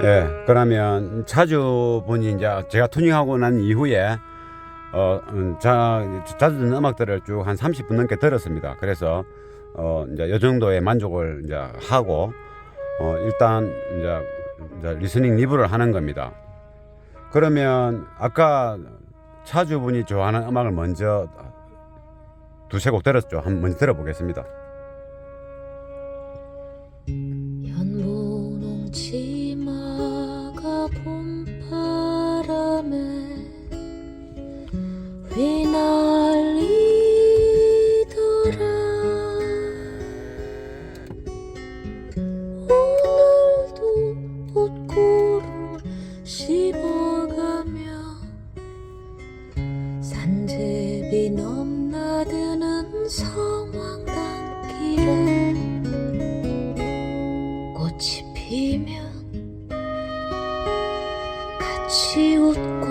예, 그러면 차주분이 이제 제가 투닝하고 난 이후에 자주 듣는 음악들을 쭉 한 30분 넘게 들었습니다. 그래서 이제 이 정도의 만족을 이제 하고 일단 이제 리스닝 리뷰를 하는 겁니다. 그러면 아까 차주분이 좋아하는 음악을 먼저 두세 곡 들었죠. 한번 먼저 들어보겠습니다. 연분홍 치마가 봄바람에 휘날리더라. 오늘도 벚꽃을 씹어가며 산제비 넘나드는 성황단길에 꽃이 피면 같이 웃고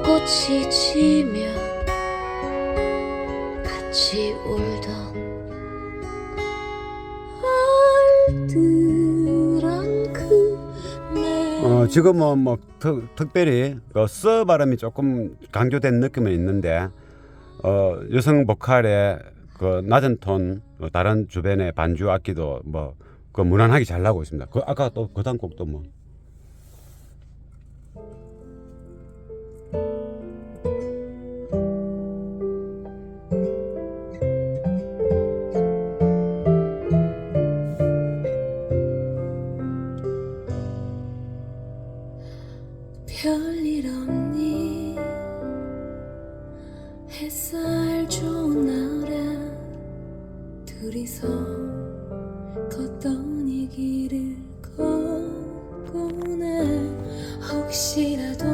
꽃이 지면 같이 울던 알뜰한 그네. 지금은 뭐 특별히 써 발음이 조금 강조된 느낌은 있는데 여성 보컬의 그 낮은 톤 다른 주변의 반주 악기도 뭐 그 무난하게 잘 나오고 있습니다. 그 아까 또 그 다음 곡도 뭐 별일 없니 햇살 좋은 날에 둘이서 걷던 이 길을 걷고네. 혹시라도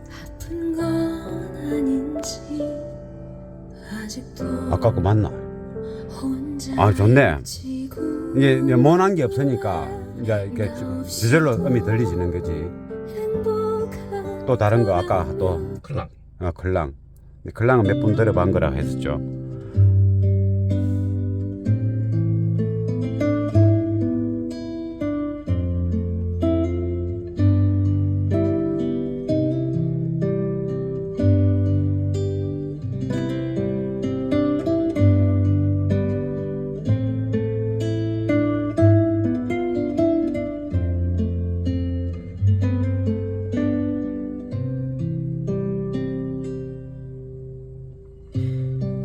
아픈 건 아닌지 아직도 아까 그 맞나? 혼자 아, 좋네. 지고 이게 원한 게 없으니까 이제 이렇게 저절로 음이 들리지는 거지. 행복한 또 다른 거 아까 또 클락. 클랑. 클랑은 몇 분 들어본 거라 했었죠.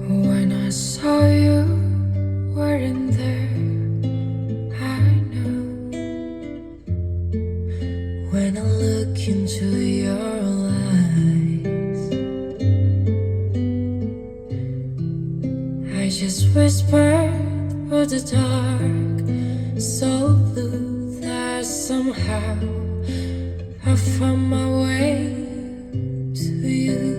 When I saw you weren't there, I know. When I look into your eyes, I just whispered through the dark, so blue that somehow I found my way to you.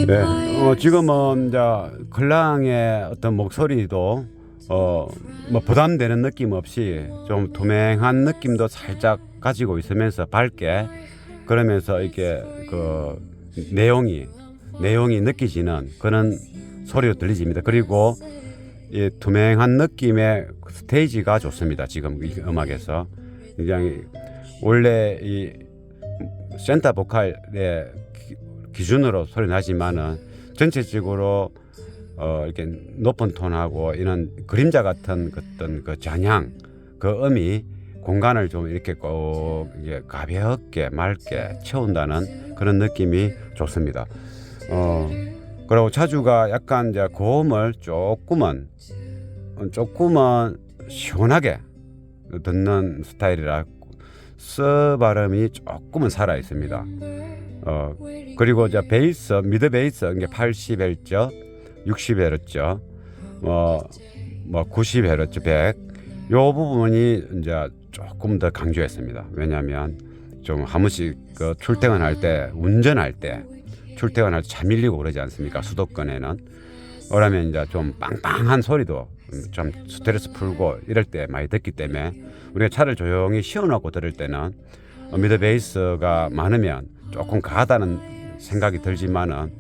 네, 지금은 이제 클랑의 어떤 목소리도 뭐 부담되는 느낌 없이 좀 투명한 느낌도 살짝 가지고 있으면서 밝게 그러면서 이렇게 그 내용이 느껴지는 그런 소리로 들리집니다. 그리고 이 투명한 느낌의 스테이지가 좋습니다. 지금 이 음악에서 굉장히 원래 이 센터 보컬의 기준으로 소리 나지만은 전체적으로 이렇게 높은 톤하고 이런 그림자 같은 어떤 그 잔향 그 음이 공간을 좀 이렇게 꼭 이게 가볍게 맑게 채운다는 그런 느낌이 좋습니다. 그리고 차주가 약간 이제 고음을 조금은 시원하게 듣는 스타일이라 스 발음이 조금은 살아 있습니다. 그리고 이제 베이스, 미드 베이스 이게 80Hz, 60Hz, 뭐 90Hz, 100. 요 부분이 이제 조금 더 강조했습니다. 왜냐하면 좀 한 번씩 그 출퇴근할 때, 운전할 때 차 밀리고 그러지 않습니까? 수도권에는. 그러면 이제 좀 빵빵한 소리도 좀 스트레스 풀고 이럴 때 많이 듣기 때문에 우리가 차를 조용히 시원하고 들을 때는 미드 베이스가 많으면 조금 가하다는 생각이 들지만은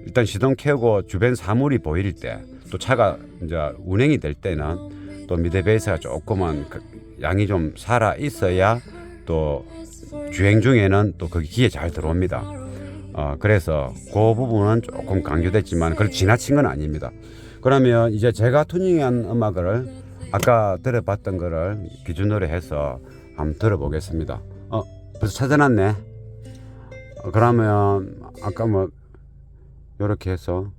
일단 시동 켜고 주변 사물이 보일 때, 또 차가 이제 운행이 될 때는 또 미드 베이스가 조금은 양이 좀 살아 있어야 또 주행 중에는 또 거기 귀에 잘 들어옵니다. 그래서 그 부분은 조금 강조됐지만 그걸 지나친 건 아닙니다. 그러면 이제 제가 튜닝한 음악을 아까 들어봤던 거를 기준으로 해서 한번 들어보겠습니다. 벌써 찾아놨네. 그러면 아까 뭐 이렇게 해서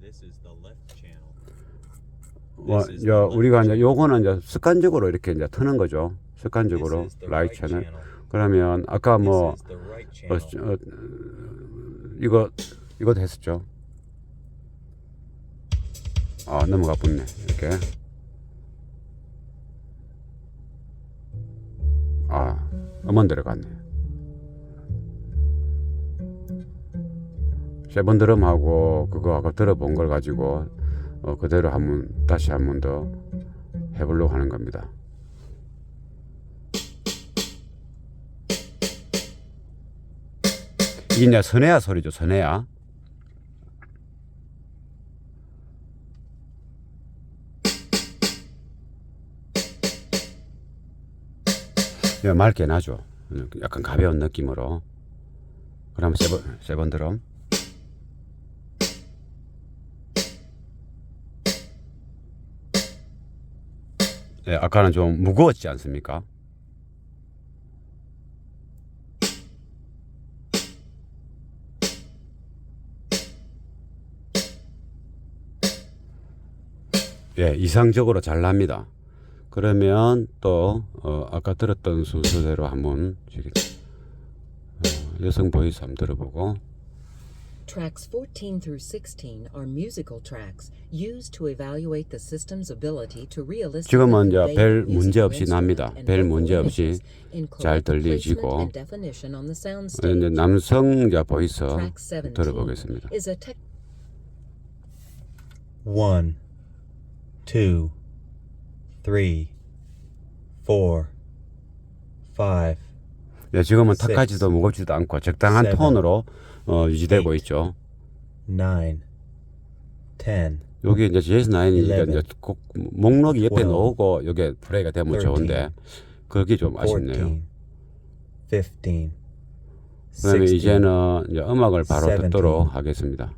우리가 이제 요거는 이제 습관적으로 이렇게 이제 트는 거죠. 습관적으로 라이트 채널. 그러면 아까 뭐 이거 했었죠. 넘어가 붙네. 이렇게. 음원 들어갔네. 세번 드럼하고 그거하고 들어본 걸 가지고 그대로 다시 한 번 더 해보려고 하는 겁니다. 이게 이제 선해야 소리죠. 선해야. 맑게 나죠. 약간 가벼운 느낌으로. 그럼 세번 드럼. 아까는 좀 무거웠지 않습니까? 이상적으로 잘 납니다. 그러면 또 아까 들었던 순서대로 한번 여성 보이스 한번 들어보고. Tracks 14 through 16 are musical tracks used to evaluate the system's ability to realistically 지금은 이제 convey 별 musical 문제 없이 instrument 납니다. and 별 vocal 문제 없이 images in 잘 correct placement 들리시고. and definition on the sound 이제 stage. 남성자 보이스 Track 17 들어보겠습니다. is a tech 1, 2, 3, 4, 5, 지금은 탁하지도 무겁지도 않고 적당한 seven, 톤으로 유지되고 eight. 있죠. 9, 10, 여기 이제 GS9이 이제 꼭 목록이 옆에 12, 놓고 여기 플레이가 되면 13, 좋은데 그게 좀 아쉽네요. 14, 15, 그러면 16, 이제는 이제 음악을 바로 17. 듣도록 하겠습니다.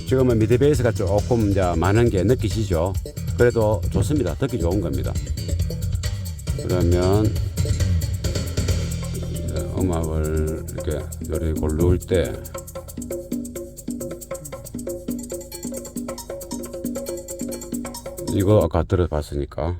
지금은 미드 베이스가 조금 이제 많은 게 느끼시죠? 그래도 좋습니다. 듣기 좋은 겁니다. 그러면 음악을 이렇게 노래 고를 때 이거 아까 들어봤으니까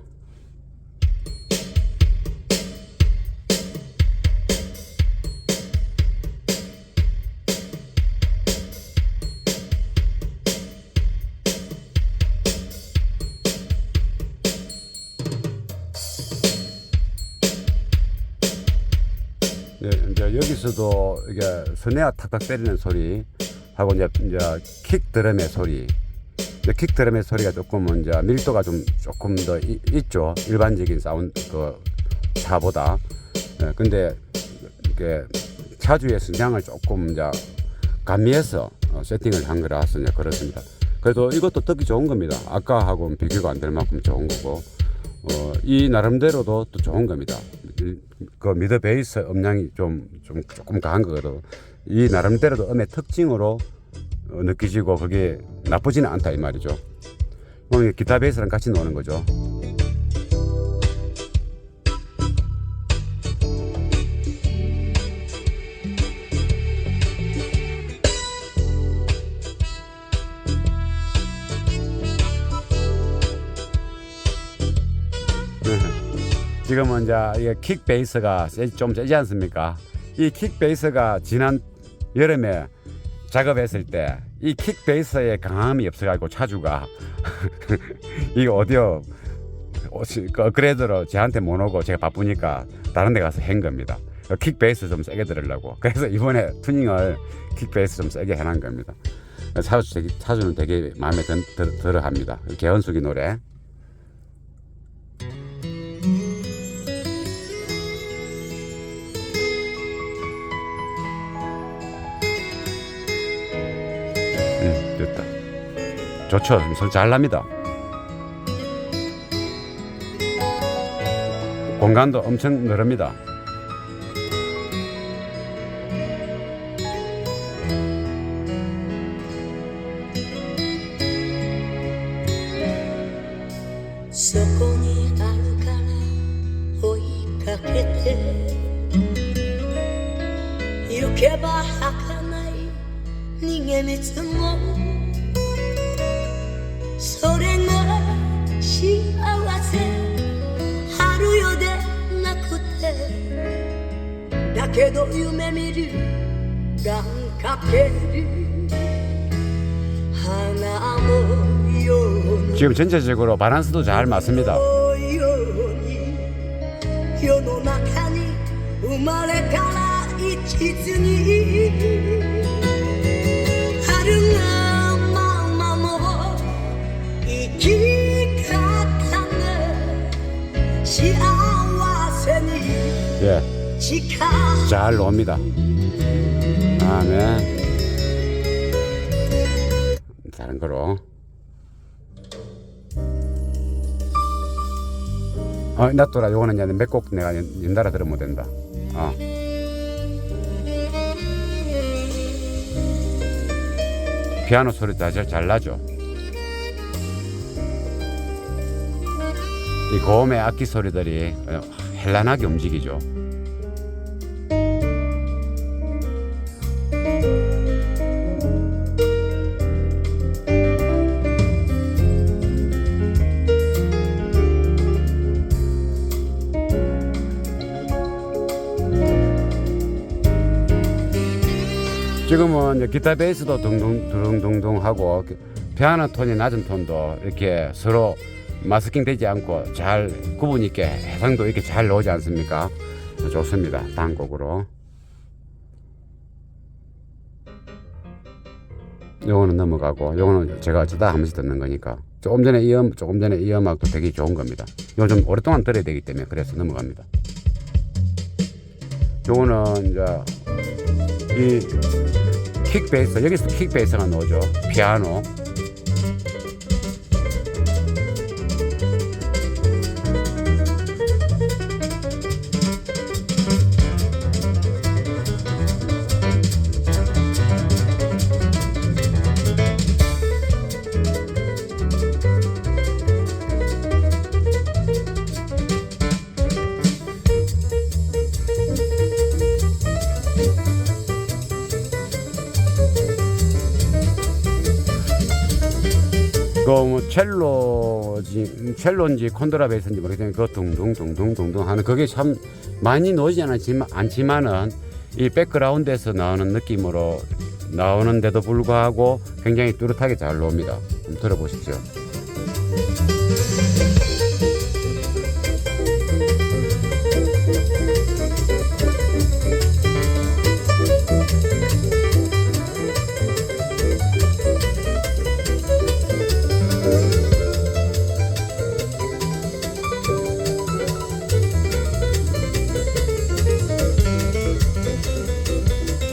이제 여기서도 이게 스네어 탁탁 때리는 소리 하고 이제 킥 드럼의 소리. 킥 드럼의 소리가 조금은 이제 밀도가 조금 더 있죠. 일반적인 사운드 그 차보다. 근데 이게 차주의 성향을 조금 이제 가미해서 세팅을 한 거라서 이제 그렇습니다. 그래도 이것도 듣기 좋은 겁니다. 아까하고는 비교가 안 될 만큼 좋은 거고. 이 나름대로도 또 좋은 겁니다. 그 미드 베이스 음량이 조금 강한 거거든. 이 나름대로도 음의 특징으로 느끼지고 그게 나쁘지는 않다 이 말이죠. 기타 베이스랑 같이 노는 거죠. 지금은 이제 이게 킥 베이스가 좀 세지 않습니까? 이 킥 베이스가 지난 여름에 작업했을 때 이 킥 베이스에 강함이 없어가지고 차주가 이 오디오 그 업그레이드로 저한테 못 오고 제가 바쁘니까 다른 데 가서 한 겁니다. 킥 베이스 좀 세게 들으려고. 그래서 이번에 튜닝을 킥 베이스 좀 세게 해놓은 겁니다. 차주는 되게 마음에 들어 합니다. 개헌숙이 노래. 됐다. 좋죠. 소리 잘 납니다. 공간도 엄청 넓습니다.そこにあるから追いかけて行けば儚い逃げ道もそれが幸せ春よでなくてだけど夢見る願かける花もように 지금 전체적으로 밸런스도 잘 맞습니다. 世の中に生まれたら一途に春がままの生き方が幸せに 예, 近 잘 나옵니다. 다음에 다른 거로. 놔둬라. 요거는 이제 몇 곡 내가 연달아 들으면 된다. 피아노 소리 잘 나죠. 이 고음의 악기 소리들이 현란하게 움직이죠. 지금은 이제 기타 베이스도 둥둥둥둥 하고 피아노 톤이 낮은 톤도 이렇게 서로 마스킹 되지 않고 잘 구분 있게 해상도 이렇게 잘 나오지 않습니까? 좋습니다. 다음 곡으로. 요거는 넘어가고 요거는 제가 어쩌다 한 번씩 듣는 거니까 조금 전에 이 음악도 되게 좋은 겁니다. 요거 좀 오랫동안 들어야 되기 때문에 그래서 넘어갑니다. 요거는 이제 이 킥 베이스, 여기서 킥 베이스가 나오죠. 피아노. 뭐 첼로인지 콘드라 베이스인지 모르겠지만 그 둥둥둥둥둥둥 하는 그게 참 많이 나오지 않지만은 이 백그라운드에서 나오는 느낌으로 나오는데도 불구하고 굉장히 뚜렷하게 잘 나옵니다. 좀 들어보십시오.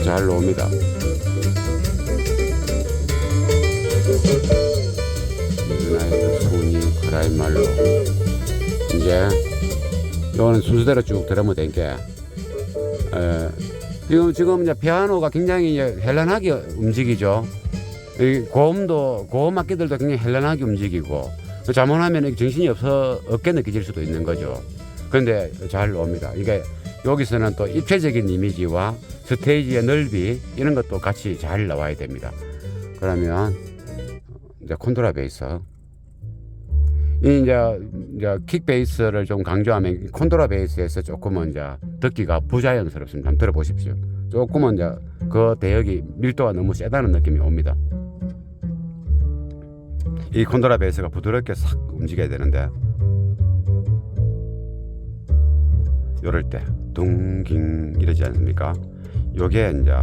잘 나옵니다. 미드나이트, 소니, 크라이말로. 이제 이거는 순서대로 쭉 들으면 된 게 지금 이제 피아노가 굉장히 현란하게 움직이죠. 고음 악기들도 굉장히 현란하게 움직이고 잘못하면 정신이 없게 느껴질 수도 있는 거죠. 그런데 잘 나옵니다. 이게 여기서는 또 입체적인 이미지와 스테이지의 넓이 이런 것도 같이 잘 나와야 됩니다. 그러면 이제 콘드라 베이스, 이제 킥 베이스를 좀 강조하면 콘드라 베이스에서 조금은 이제 듣기가 부자연스럽습니다. 한번 들어보십시오. 조금은 이제 그 대역이 밀도가 너무 세다는 느낌이 옵니다. 이 콘드라 베이스가 부드럽게 싹 움직여야 되는데 요럴 때 둥깅 이러지 않습니까? 요게 이제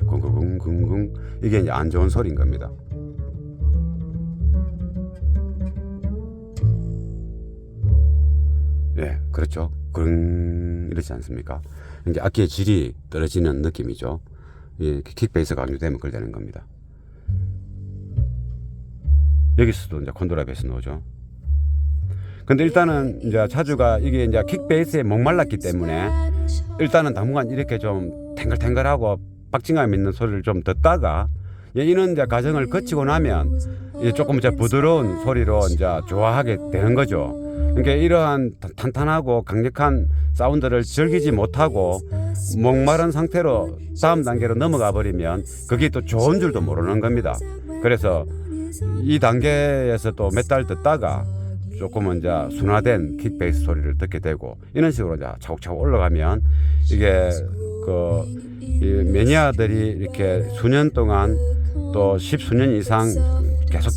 쿵쿵쿵쿵쿵 이게 이제 안 좋은 소리인 겁니다. 그렇죠. 그릉 이러지 않습니까? 이제 악기의 질이 떨어지는 느낌이죠. 킥베이스가 강조되면 그걸 되는 겁니다. 여기서도 이제 콘트라베이스 나오죠. 근데 일단은 이제 차주가 이게 이제 킥베이스에 목말랐기 때문에 일단은 당분간 이렇게 좀 탱글탱글하고 박진감 있는 소리를 좀 듣다가 이런 이제 과정을 거치고 나면 이제 조금 이제 부드러운 소리로 이제 좋아하게 되는 거죠. 그러니까 이러한 탄탄하고 강력한 사운드를 즐기지 못하고 목마른 상태로 다음 단계로 넘어가 버리면 그게 또 좋은 줄도 모르는 겁니다. 그래서 이 단계에서 또 몇 달 듣다가 조금은 이제 순화된 킥베이스 소리를 듣게 되고 이런 식으로 이제 차곡차곡 올라가면 이게 이 매니아들이 이렇게 수년 동안 또 10수년 이상 계속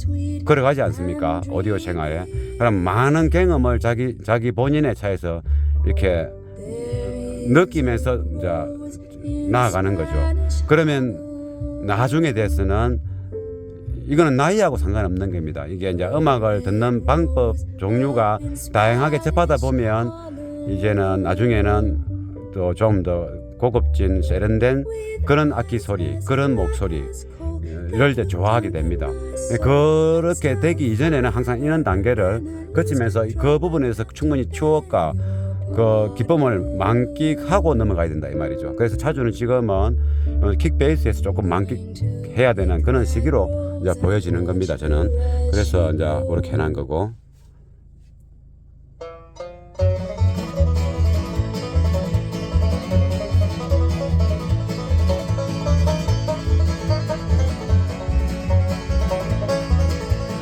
걸어가지 않습니까? 오디오 생활에. 그럼 많은 경험을 자기 본인의 차에서 이렇게 느끼면서 이제 나아가는 거죠. 그러면 나중에 돼서는 이거는 나이하고 상관없는 겁니다. 이게 이제 음악을 듣는 방법 종류가 다양하게 접하다 보면 이제는 나중에는 또 좀 더 고급진 세련된 그런 악기 소리, 그런 목소리 이럴 때 좋아하게 됩니다. 그렇게 되기 이전에는 항상 이런 단계를 거치면서 그 부분에서 충분히 추억과 그 기쁨을 만끽하고 넘어가야 된다 이 말이죠. 그래서 차주는 지금은 킥베이스에서 조금 만끽해야 되는 그런 시기로 이제 보여지는 겁니다. 저는 그래서 이제 그렇게 해놓은 거고.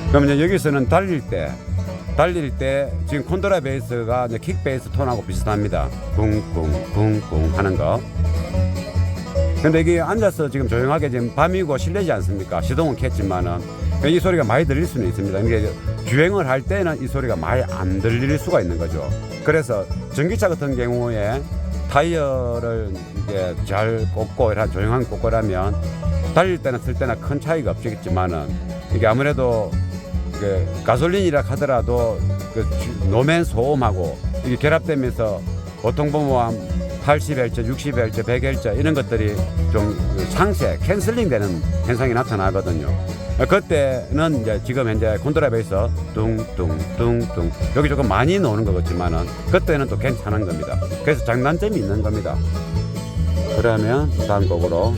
그럼 이제 여기서는 달릴 때 지금 콘트라베이스가 이제 킥베이스 톤하고 비슷합니다. 쿵쿵쿵쿵 하는 거. 근데 이게 앉아서 지금 조용하게 지금 밤이고 실내지 않습니까? 시동은 켰지만은 이 소리가 많이 들릴 수는 있습니다. 이게 주행을 할 때는 이 소리가 많이 안 들릴 수가 있는 거죠. 그래서 전기차 같은 경우에 타이어를 이제 잘 꽂고 이런 조용한 꽂고라면 달릴 때나 쓸 때나 큰 차이가 없겠지만은 이게 아무래도 가솔린이라 하더라도 그 노면 소음하고 이게 결합되면서 보통 보면 80Hz, 60Hz, 100Hz 이런 것들이 좀 상쇄, 캔슬링 되는 현상이 나타나거든요. 그때는 이제 지금 현재 콘트라베이스 뚱뚱뚱뚱 여기 조금 많이 나오는 것 같지만은 그때는 또 괜찮은 겁니다. 그래서 장단점이 있는 겁니다. 그러면 다음 곡으로.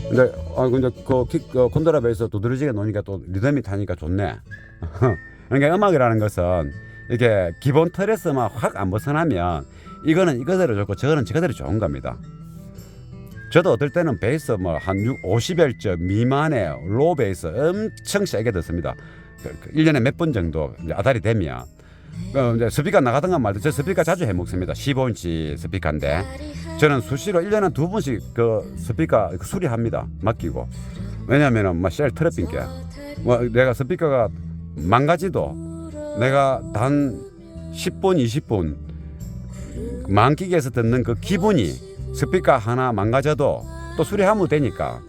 근데 그 콘트라베이스 두드러지게 놓으니까 또 리듬이 타니까 좋네. 그러니까 음악이라는 것은 이게 기본 틀에서만 확 안 벗어나면 이거는 이거대로 좋고 저거는 저거대로 좋은 겁니다. 저도 어떨 때는 베이스 한 50Hz 미만의 로우 베이스 엄청 세게 듣습니다. 1년에 몇 번 정도 아다리 되면 이제 스피커 나가든가 말든 저 스피커 자주 해먹습니다. 15인치 스피커인데 저는 수시로 1년에 2번씩 그 스피커 수리합니다. 맡기고. 왜냐면은 셀 트러핑 게 내가 스피커가 망가지도 내가 단 10분 20분 만기계에서 듣는 그 기분이 스피커 하나 망가져도 또 수리하면 되니까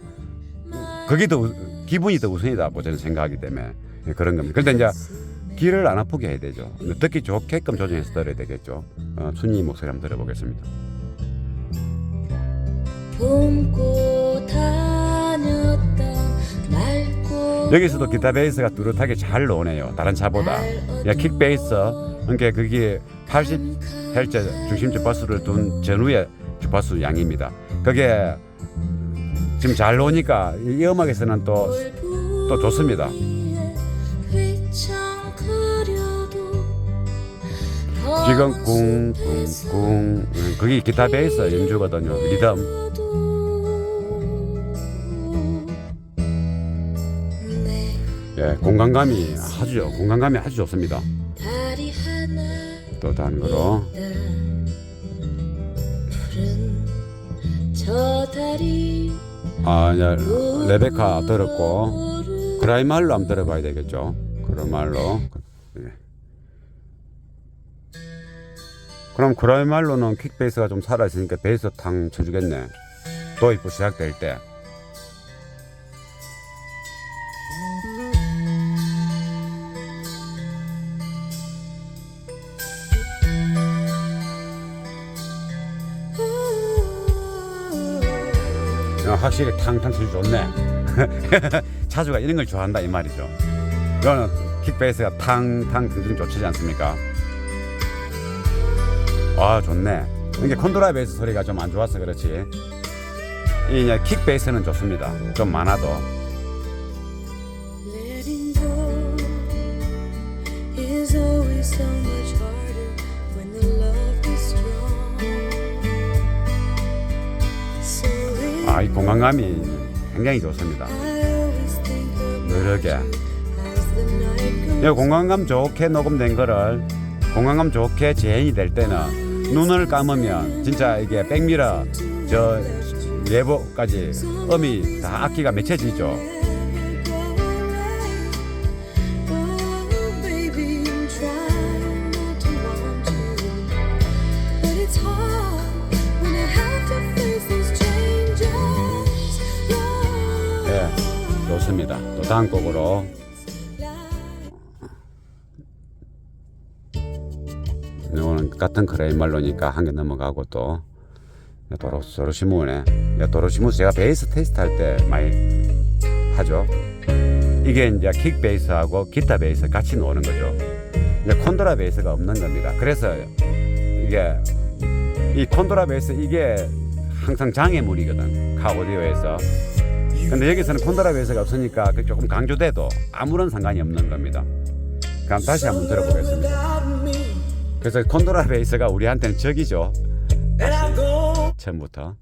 그게 더 기분이 더 우선이다 저는 생각하기 때문에 그런 겁니다. 그런데 이제 귀를 안 아프게 해야 되죠. 듣기 좋게끔 조정해서 들어야 되겠죠. 순이 목소리 한번 들어보겠습니다. 봄고 다녔던 맑고 여기서도 기타 베이스가 뚜렷하게 잘 나오네요. 다른 차보다. 킥 베이스, 그러니까 그게 80Hz 중심 주파수를 둔 전후의 주파수 양입니다. 그게 지금 잘 나오니까 이 음악에서는 또 좋습니다. 지금 쿵쿵쿵 그게 기타 베이스 연주거든요. 리듬. 공간감이 아주 좋습니다. 또 다른 거로 이제 레베카 들었고 그라이말로 한번 들어봐야 되겠죠. 그라이말로. 그럼 그라이말로는 킥 베이스가 좀 살아있으니까 베이스 탕 쳐주겠네. 도입부 시작될 때. 확실히 탕탕 치기 좋네. 차주가 이런 걸 좋아한다 이 말이죠. 이거는 킥 베이스가 탕탕 등등 좋지 않습니까? 아 좋네. 이게 콘드라 베이스 소리가 좀 안 좋아서 그렇지. 이 킥 베이스는 좋습니다. 좀 많아도. Letting go is always so much harder when the love is strong. So 아, 이 공간감이 굉장히 좋습니다. I always think of 느르게. as the night goes. 이 공간감 좋게 녹음된 거를 공간감 좋게 재현이 될 때는 눈을 감으면 진짜 이게 백미러 저 레버까지 음이 다 악기가 맺혀지죠. Oh, baby, I'm trying not to want to, but it's hard when I have to face these changes. 네, 좋습니다. 또 다음 곡으로 이거는 같은 크레이말로니까 한 개 넘어가고 또 도로시무네. 도로시무 제가 베이스 테스트 할 때 많이 하죠. 이게 이제 킥 베이스하고 기타 베이스 같이 노는 거죠. 이제 콘드라 베이스가 없는 겁니다. 그래서 이게 이 콘드라 베이스 이게 항상 장애물이거든. 카오디오에서. 근데 여기서는 콘드라 베이스가 없으니까 조금 강조돼도 아무런 상관이 없는 겁니다. 그럼 다시 한번 들어보겠습니다. 그래서 콘드라 베이스가 우리한테는 적이죠. 다시 처음부터.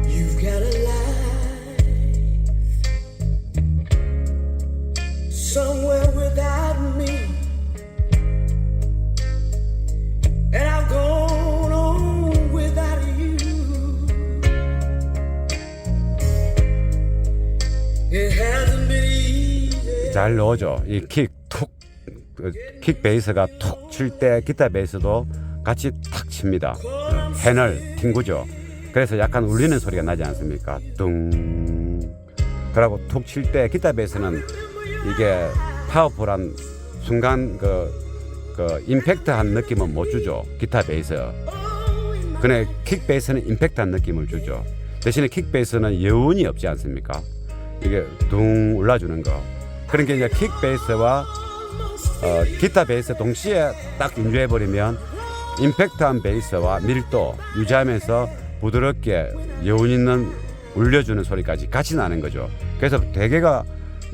You've got a life somewhere without me, and I've gone on without you. It hasn't been easy. 잘 넣어줘. 이 킥 베이스가 툭 칠 때 기타 베이스도 같이 탁 칩니다. 해널 튕구죠. 그래서 약간 울리는 소리가 나지 않습니까? 뚱. 그러고 툭 칠 때 기타 베이스는 이게 파워풀한 순간 그 임팩트한 느낌은 못 주죠. 기타 베이스. 근데 킥 베이스는 임팩트한 느낌을 주죠. 대신에 킥 베이스는 여운이 없지 않습니까? 이게 둥 올라주는 거. 그러니까 이제 킥 베이스와 기타 베이스 동시에 딱 연주해버리면 임팩트한 베이스와 밀도 유지하면서 부드럽게 여운 있는 울려주는 소리까지 같이 나는 거죠. 그래서 대개가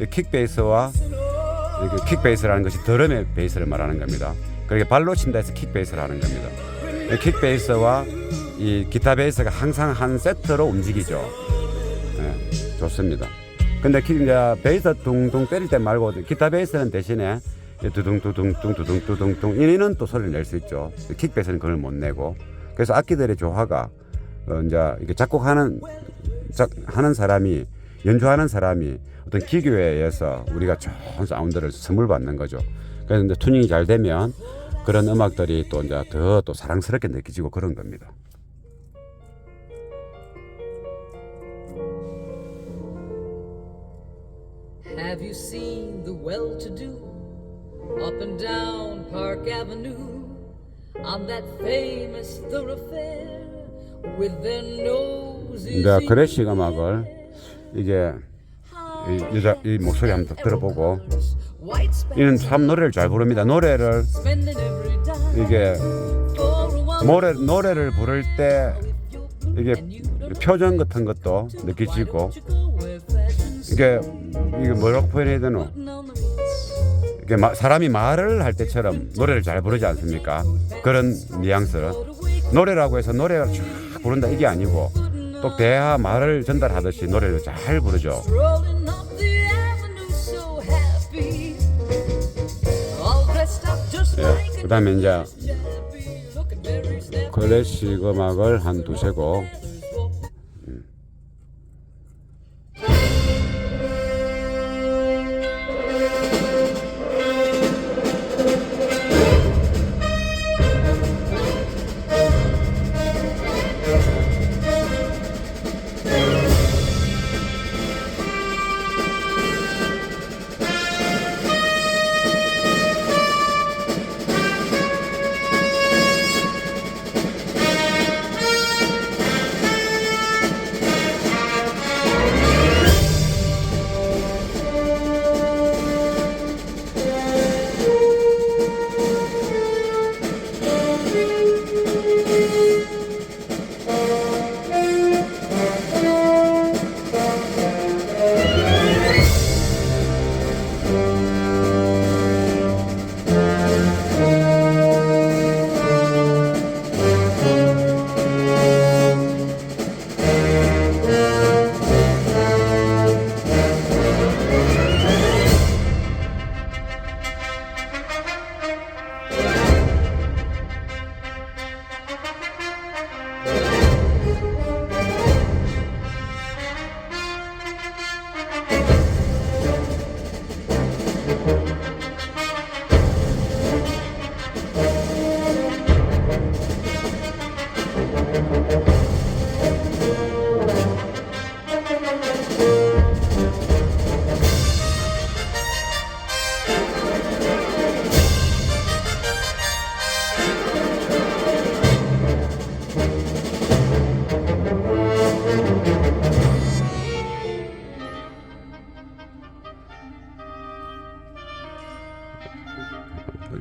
킥 베이스와 킥 베이스라는 것이 드럼의 베이스를 말하는 겁니다. 그렇게 발로 친다 해서 킥 베이스를 하는 겁니다. 킥 베이스와 이 기타 베이스가 항상 한 세트로 움직이죠. 네, 좋습니다. 근데 이제 베이스 둥둥 때릴 때 말고 기타 베이스는 대신에 두둥두둥 이는 또 소리를 낼 수 있죠. 킥 베이스는 그걸 못 내고. 그래서 악기들의 조화가 이제 이렇게 작곡하는 사람이 연주하는 사람이 어떤 기교에 의해서 우리가 좋은 사운드를 선물 받는 거죠. 그래서 이제 튜닝이 잘 되면 그런 음악들이 또 이제 더 또 사랑스럽게 느껴지고 그런 겁니다. Have you seen the well-to-do up and down Park Avenue on that famous thoroughfare with their noses? 이제 클래식 음악을 이제 이 목소리 한번 들어보고 이는 참 노래를 잘 부릅니다. 노래를 이게 노래를 부를 때 이게 표정 같은 것도 느껴지고 이게 뭐라고 표현해야 되노? 이게 사람이 말을 할 때처럼 노래를 잘 부르지 않습니까? 그런 뉘앙스. 노래라고 해서 노래를 쫙 부른다 이게 아니고 또 대화 말을 전달하듯이 노래를 잘 부르죠. Rolling up the avenue so happy. All 예, 그다음에 이제 클래식 음악을 한 두세 곡.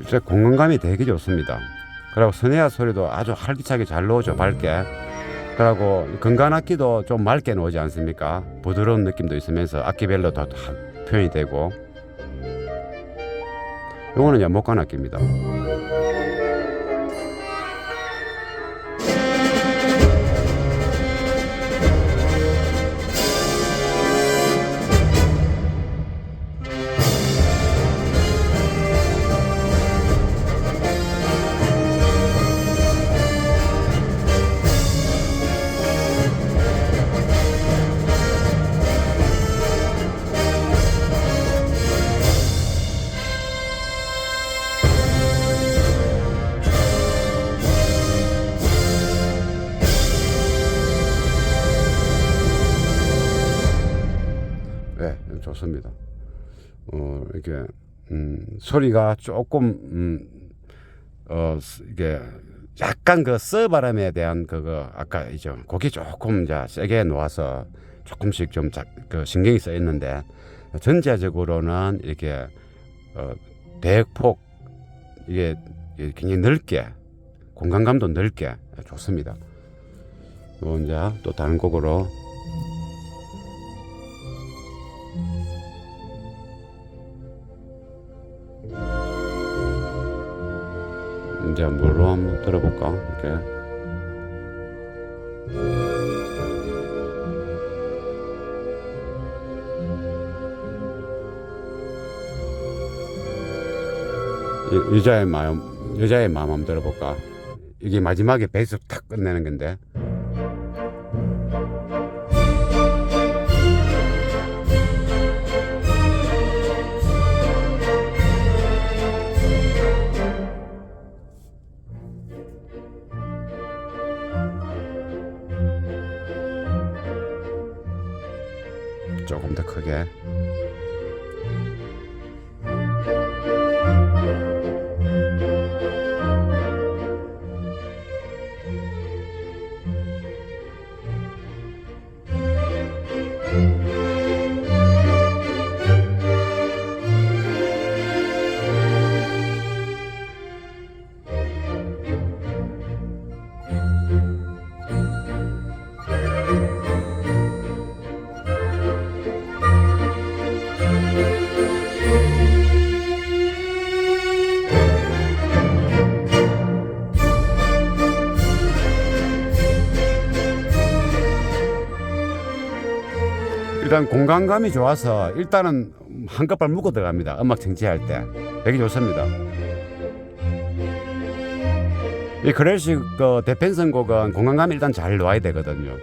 진짜 공간감이 되게 좋습니다. 그리고 스네어 소리도 아주 활기차게 잘 나오죠. 밝게. 그리고 건반악기도 좀 맑게 나오지 않습니까? 부드러운 느낌도 있으면서 악기별로도 다 표현이 되고. 요거는 이제 목관악기입니다. 네, 좋습니다. 이게 소리가 조금 이게 약간 그 써바람에 대한 그거 아까 이제 곡이 조금 이제 세게 놓아서 조금씩 좀 그 신경이 써 있는데 전체적으로는 이렇게 대폭 이게 굉장히 넓게 공간감도 넓게 좋습니다. 이제 또 다른 곡으로. 이제 뭘로 한번 들어볼까? 이렇게. 여자의 마음 한번 들어볼까? 이게 마지막에 베이스 탁 끝내는 건데. 조금 더 크게. 일단 공간감이 좋아서 일단은 한꺼번에 묶어 들어갑니다. 음악 청취할 때 되게 좋습니다. 이 클래식 그 대펜 곡은 공간감이 일단 잘 놓아야 되거든요.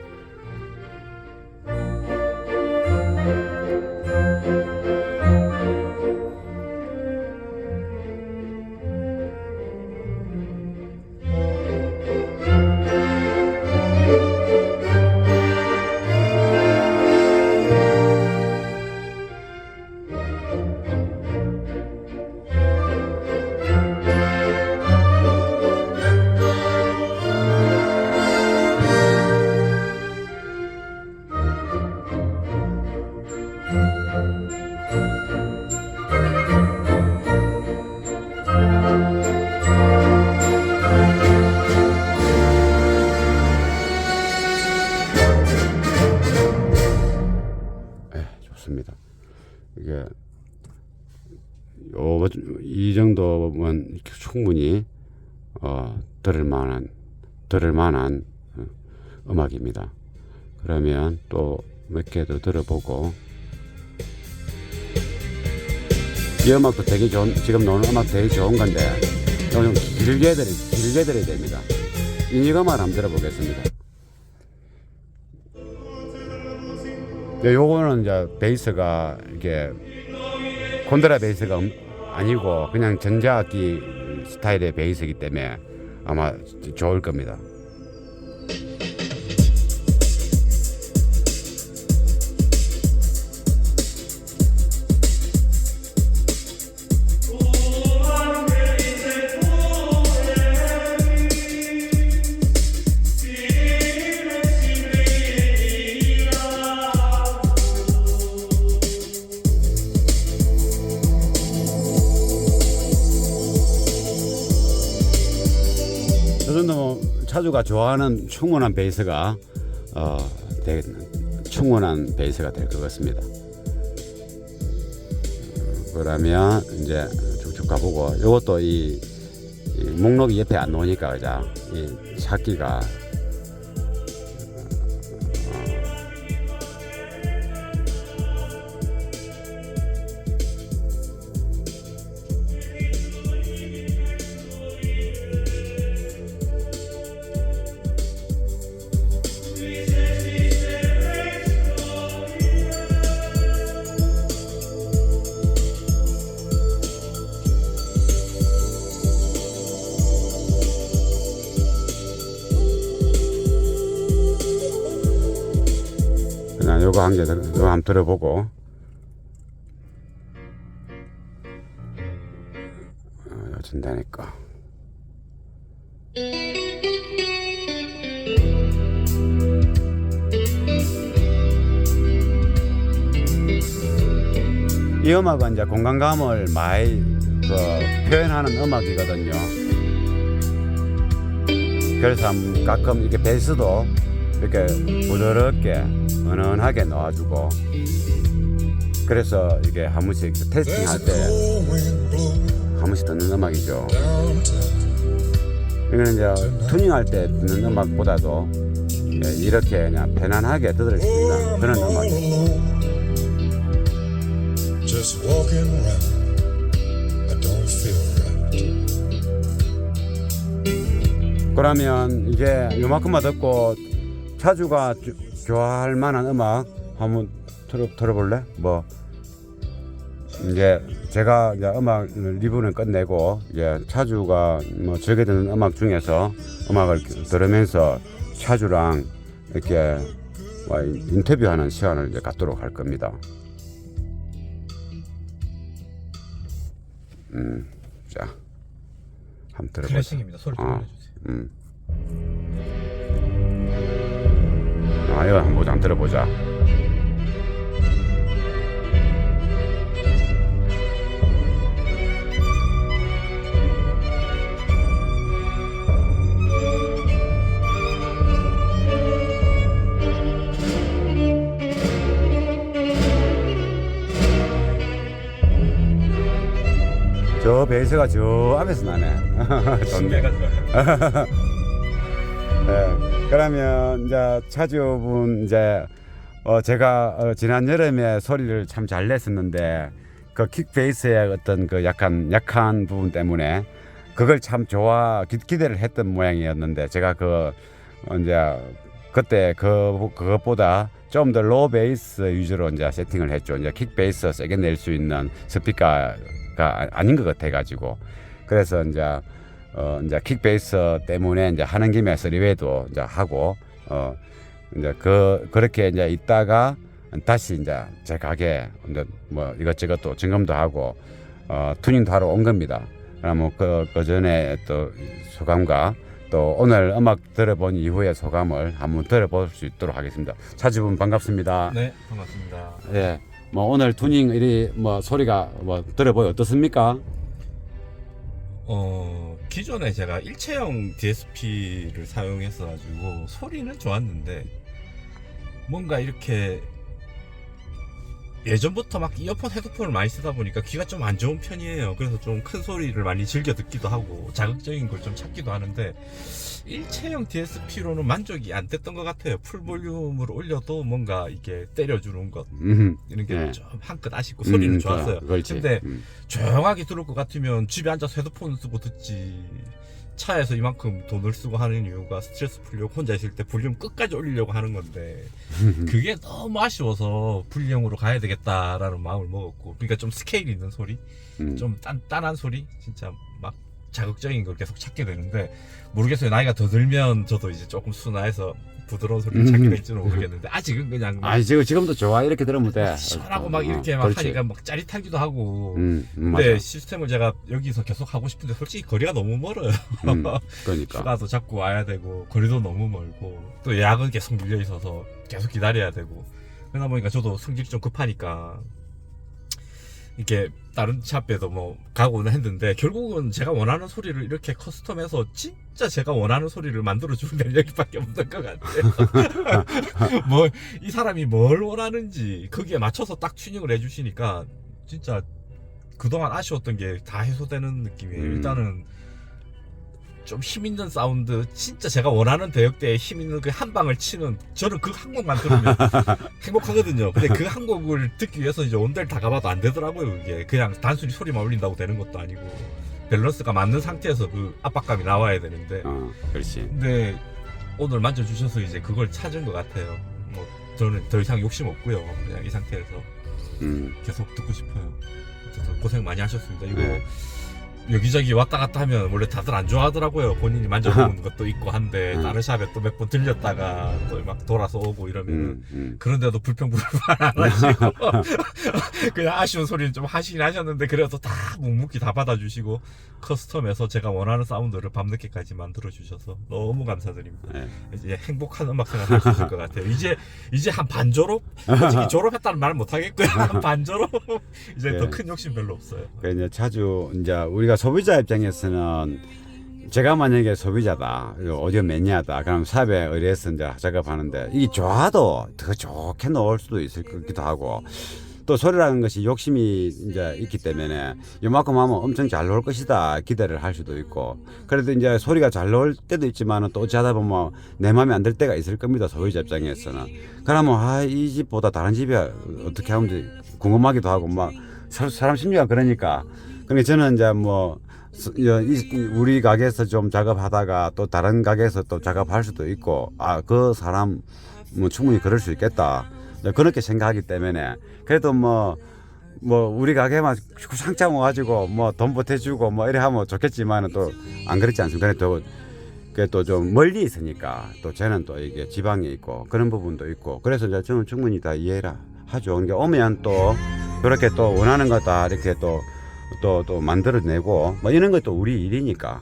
좋습니다. 이게 이 정도면 충분히 들을 만한 음악입니다. 그러면 또 몇 개 더 들어보고, 이 음악도 되게 좋은, 지금 나오는 음악 되게 좋은 건데 좀 길게 들어야 됩니다. 이거만 한번 들어보겠습니다. 요거는 이제 베이스가 이게 콘드라 베이스가 아니고 그냥 전자악기 스타일의 베이스이기 때문에 아마 좋을 겁니다. 차주가 좋아하는 충분한 베이스가 충분한 베이스가 될 것 같습니다. 그러면 이제 쭉쭉 가보고, 이것도 이 목록이 옆에 안 나오니까 그죠? 이 찾기가 요거 한 개 더 한번 들어보고, 여친다니까. 이 음악은 이제 공간감을 많이 표현하는 음악이거든요. 그래서 가끔 이렇게 베이스도 이렇게 부드럽게 은은하게 넣어주고, 그래서 이게 한 번씩 테스팅할 때 한 번씩 듣는 음악이죠. 이거는 이제 튜닝할 때 듣는 음악보다도 이렇게 그냥 편안하게 들을 수 있는 그런 음악이에요. Just walking around, I don't feel right. 그러면 이제 요만큼만 듣고 차주가 좋아할 만한 음악 한번 들어볼래? 뭐 이제 제가 이제 음악 리뷰는 끝내고, 이제 차주가 뭐 즐겨 듣는 음악 중에서 음악을 들으면서 차주랑 이렇게 인터뷰하는 시간을 이제 갖도록 할 겁니다. 자, 한번 들어보자. 클래식입니다. 소리 좀 내주세요. 이거 한번 들어보자. 저 베이스가 저 앞에서 나네. 좋네. 네, 그러면 이제 차주분 이제 제가 지난 여름에 소리를 참 잘 냈었는데 그 킥 베이스의 어떤 그 약한 부분 때문에 그걸 참 기대를 했던 모양이었는데 제가 이제 그때 그것보다 좀 더 로우 베이스 위주로 이제 세팅을 했죠. 이제 킥 베이스 세게 낼 수 있는 스피커가 아닌 것 같아가지고 그래서 이제 킥 베이스 때문에 이제 하는 김에 3웨이도 이제 하고 이제 그렇게 이제 있다가 다시 이제 제 가게 이제 뭐 이것저것 또 점검도 하고 튜닝도 하러 온 겁니다. 그러면 그 전에 또 소감과 또 오늘 음악 들어본 이후의 소감을 한번 들어볼 수 있도록 하겠습니다. 차주분 반갑습니다. 네, 반갑습니다. 예, 뭐 오늘 튜닝 이 뭐 소리가 뭐 들어보여 어떻습니까? 기존에 제가 일체형 DSP를 사용해서 가지고 소리는 좋았는데 뭔가 이렇게 예전부터 막 이어폰, 헤드폰을 많이 쓰다 보니까 귀가 좀 안 좋은 편이에요. 그래서 좀 큰 소리를 많이 즐겨 듣기도 하고 자극적인 걸 좀 찾기도 하는데 일체형 DSP로는 만족이 안 됐던 것 같아요. 풀 볼륨을 올려도 뭔가 이게 때려주는 것 이런 게 좀 한껏 아쉽고 소리는 좋았어요. 근데 조용하게 들을 것 같으면 집에 앉아서 헤드폰 쓰고 듣지. 차에서 이만큼 돈을 쓰고 하는 이유가 스트레스 풀려고 혼자 있을 때 볼륨 끝까지 올리려고 하는 건데 그게 너무 아쉬워서 불량으로 가야 되겠다라는 마음을 먹었고, 그러니까 좀 스케일 있는 소리, 좀 단단한 소리, 진짜 막 자극적인 걸 계속 찾게 되는데 모르겠어요. 나이가 더 들면 저도 이제 조금 순화해서 부드러운 소리를 찾게 될지는 모르겠는데 아직은 그냥 아니 지금도 좋아. 이렇게 들으면 돼. 시원하고 막 이렇게 막 그렇지. 하니까 막 짜릿하기도 하고 맞아. 근데 시스템을 제가 여기서 계속 하고 싶은데 솔직히 거리가 너무 멀어요. 그러니까 휴가도 자꾸 와야 되고 거리도 너무 멀고 또 예약은 계속 밀려 있어서 계속 기다려야 되고 그러다 보니까 저도 성질이 좀 급하니까 이렇게 다른 샵에도 뭐 가고는 했는데 결국은 제가 원하는 소리를 이렇게 커스텀해서 진짜 제가 원하는 소리를 만들어주는 능력밖에 없는 것 같아요. 뭐 이 사람이 뭘 원하는지 거기에 맞춰서 딱 튜닝을 해주시니까 진짜 그동안 아쉬웠던 게 다 해소되는 느낌이에요. 일단은 좀 힘있는 사운드, 진짜 제가 원하는 대역대에 힘있는 그 한 방을 치는, 저는 그 한 곡만 들으면 행복하거든요. 근데 그 한 곡을 듣기 위해서 이제 온 데를 다 가봐도 안 되더라고요. 그게 그냥 단순히 소리만 올린다고 되는 것도 아니고 밸런스가 맞는 상태에서 그 압박감이 나와야 되는데 그렇지. 근데 오늘 만져주셔서 이제 그걸 찾은 것 같아요. 뭐 저는 더 이상 욕심 없고요. 그냥 이 상태에서 계속 듣고 싶어요. 어쨌든 고생 많이 하셨습니다. 이거 여기저기 왔다 갔다 하면 원래 다들 안 좋아하더라고요. 본인이 만져보는 것도 있고 한데 다른 샵에 또 몇 번 들렸다가 또 막 돌아서 오고 이러면 그런데도 불평불만 안 하시고 그냥 아쉬운 소리는 좀 하시긴 하셨는데 그래도 다 묵묵히 다 받아주시고 커스텀해서 제가 원하는 사운드를 밤늦게까지 만들어주셔서 너무 감사드립니다. 이제 행복한 음악 생활 할 수 있을 것 같아요. 이제 한 반 졸업? 솔직히 졸업했다는 말은 못하겠고요. 한 반 졸업? 이제 더 큰 욕심 별로 없어요. 이제 자주 이제 우리가 소비자 입장에서는 제가 만약에 소비자다, 오디오 매니아다, 그럼 샵에 의뢰해서 이제 작업하는데 이게 좋아도 더 좋게 나올 수도 있을 것 같기도 하고 또 소리라는 것이 욕심이 이제 있기 때문에 이만큼 하면 엄청 잘 나올 것이다 기대를 할 수도 있고 그래도 이제 소리가 잘 나올 때도 있지만은 또 어찌하다 보면 내 마음에 안 들 때가 있을 겁니다. 소비자 입장에서는. 그러면 이 집보다 다른 집이 어떻게 하면 궁금하기도 하고 막 사람 심리가 그러니까. 그러니까 저는 이제 뭐 우리 가게에서 좀 작업하다가 또 다른 가게에서 또 작업할 수도 있고 그 사람 뭐 충분히 그럴 수 있겠다 그렇게 생각하기 때문에 그래도 뭐 우리 가게만 상장 와가지고 뭐 돈 보태주고 뭐 이래 하면 좋겠지만은 또 안 그렇지 않습니까? 그게 또 좀 멀리 있으니까 또 저는 또 이게 지방에 있고 그런 부분도 있고 그래서 이제 저는 충분히 다 이해를 하죠. 그러니까 오면 또 그렇게 또 원하는 거 다 이렇게 또 만들어내고 뭐 이런 것도 우리 일이니까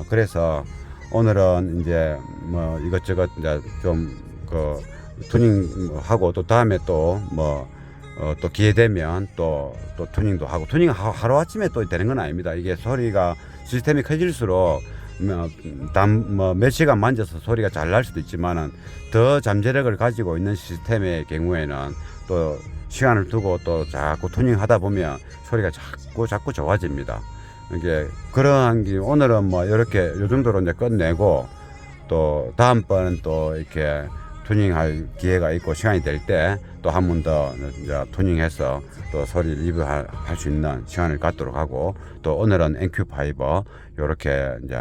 그래서 오늘은 이제 뭐 이것저것 이제 좀 그 튜닝하고 또 다음에 또 뭐 또 기회 되면 또 튜닝도 하고 튜닝 하루 아침에 또 되는 건 아닙니다. 이게 소리가 시스템이 커질수록 몇 시간 만져서 소리가 잘 날 수도 있지만은 더 잠재력을 가지고 있는 시스템의 경우에는 또 시간을 두고 또 자꾸 튜닝하다 보면 소리가 자꾸 좋아집니다. 이게 그러한 게 오늘은 뭐 이렇게 요 정도로 이제 끝내고 또 다음번은 또 이렇게 투닝할 기회가 있고 시간이 될 때 또 한 번 더 이제 투닝해서 또 소리 리뷰할 수 있는 시간을 갖도록 하고 또 오늘은 NQ5 이렇게 이제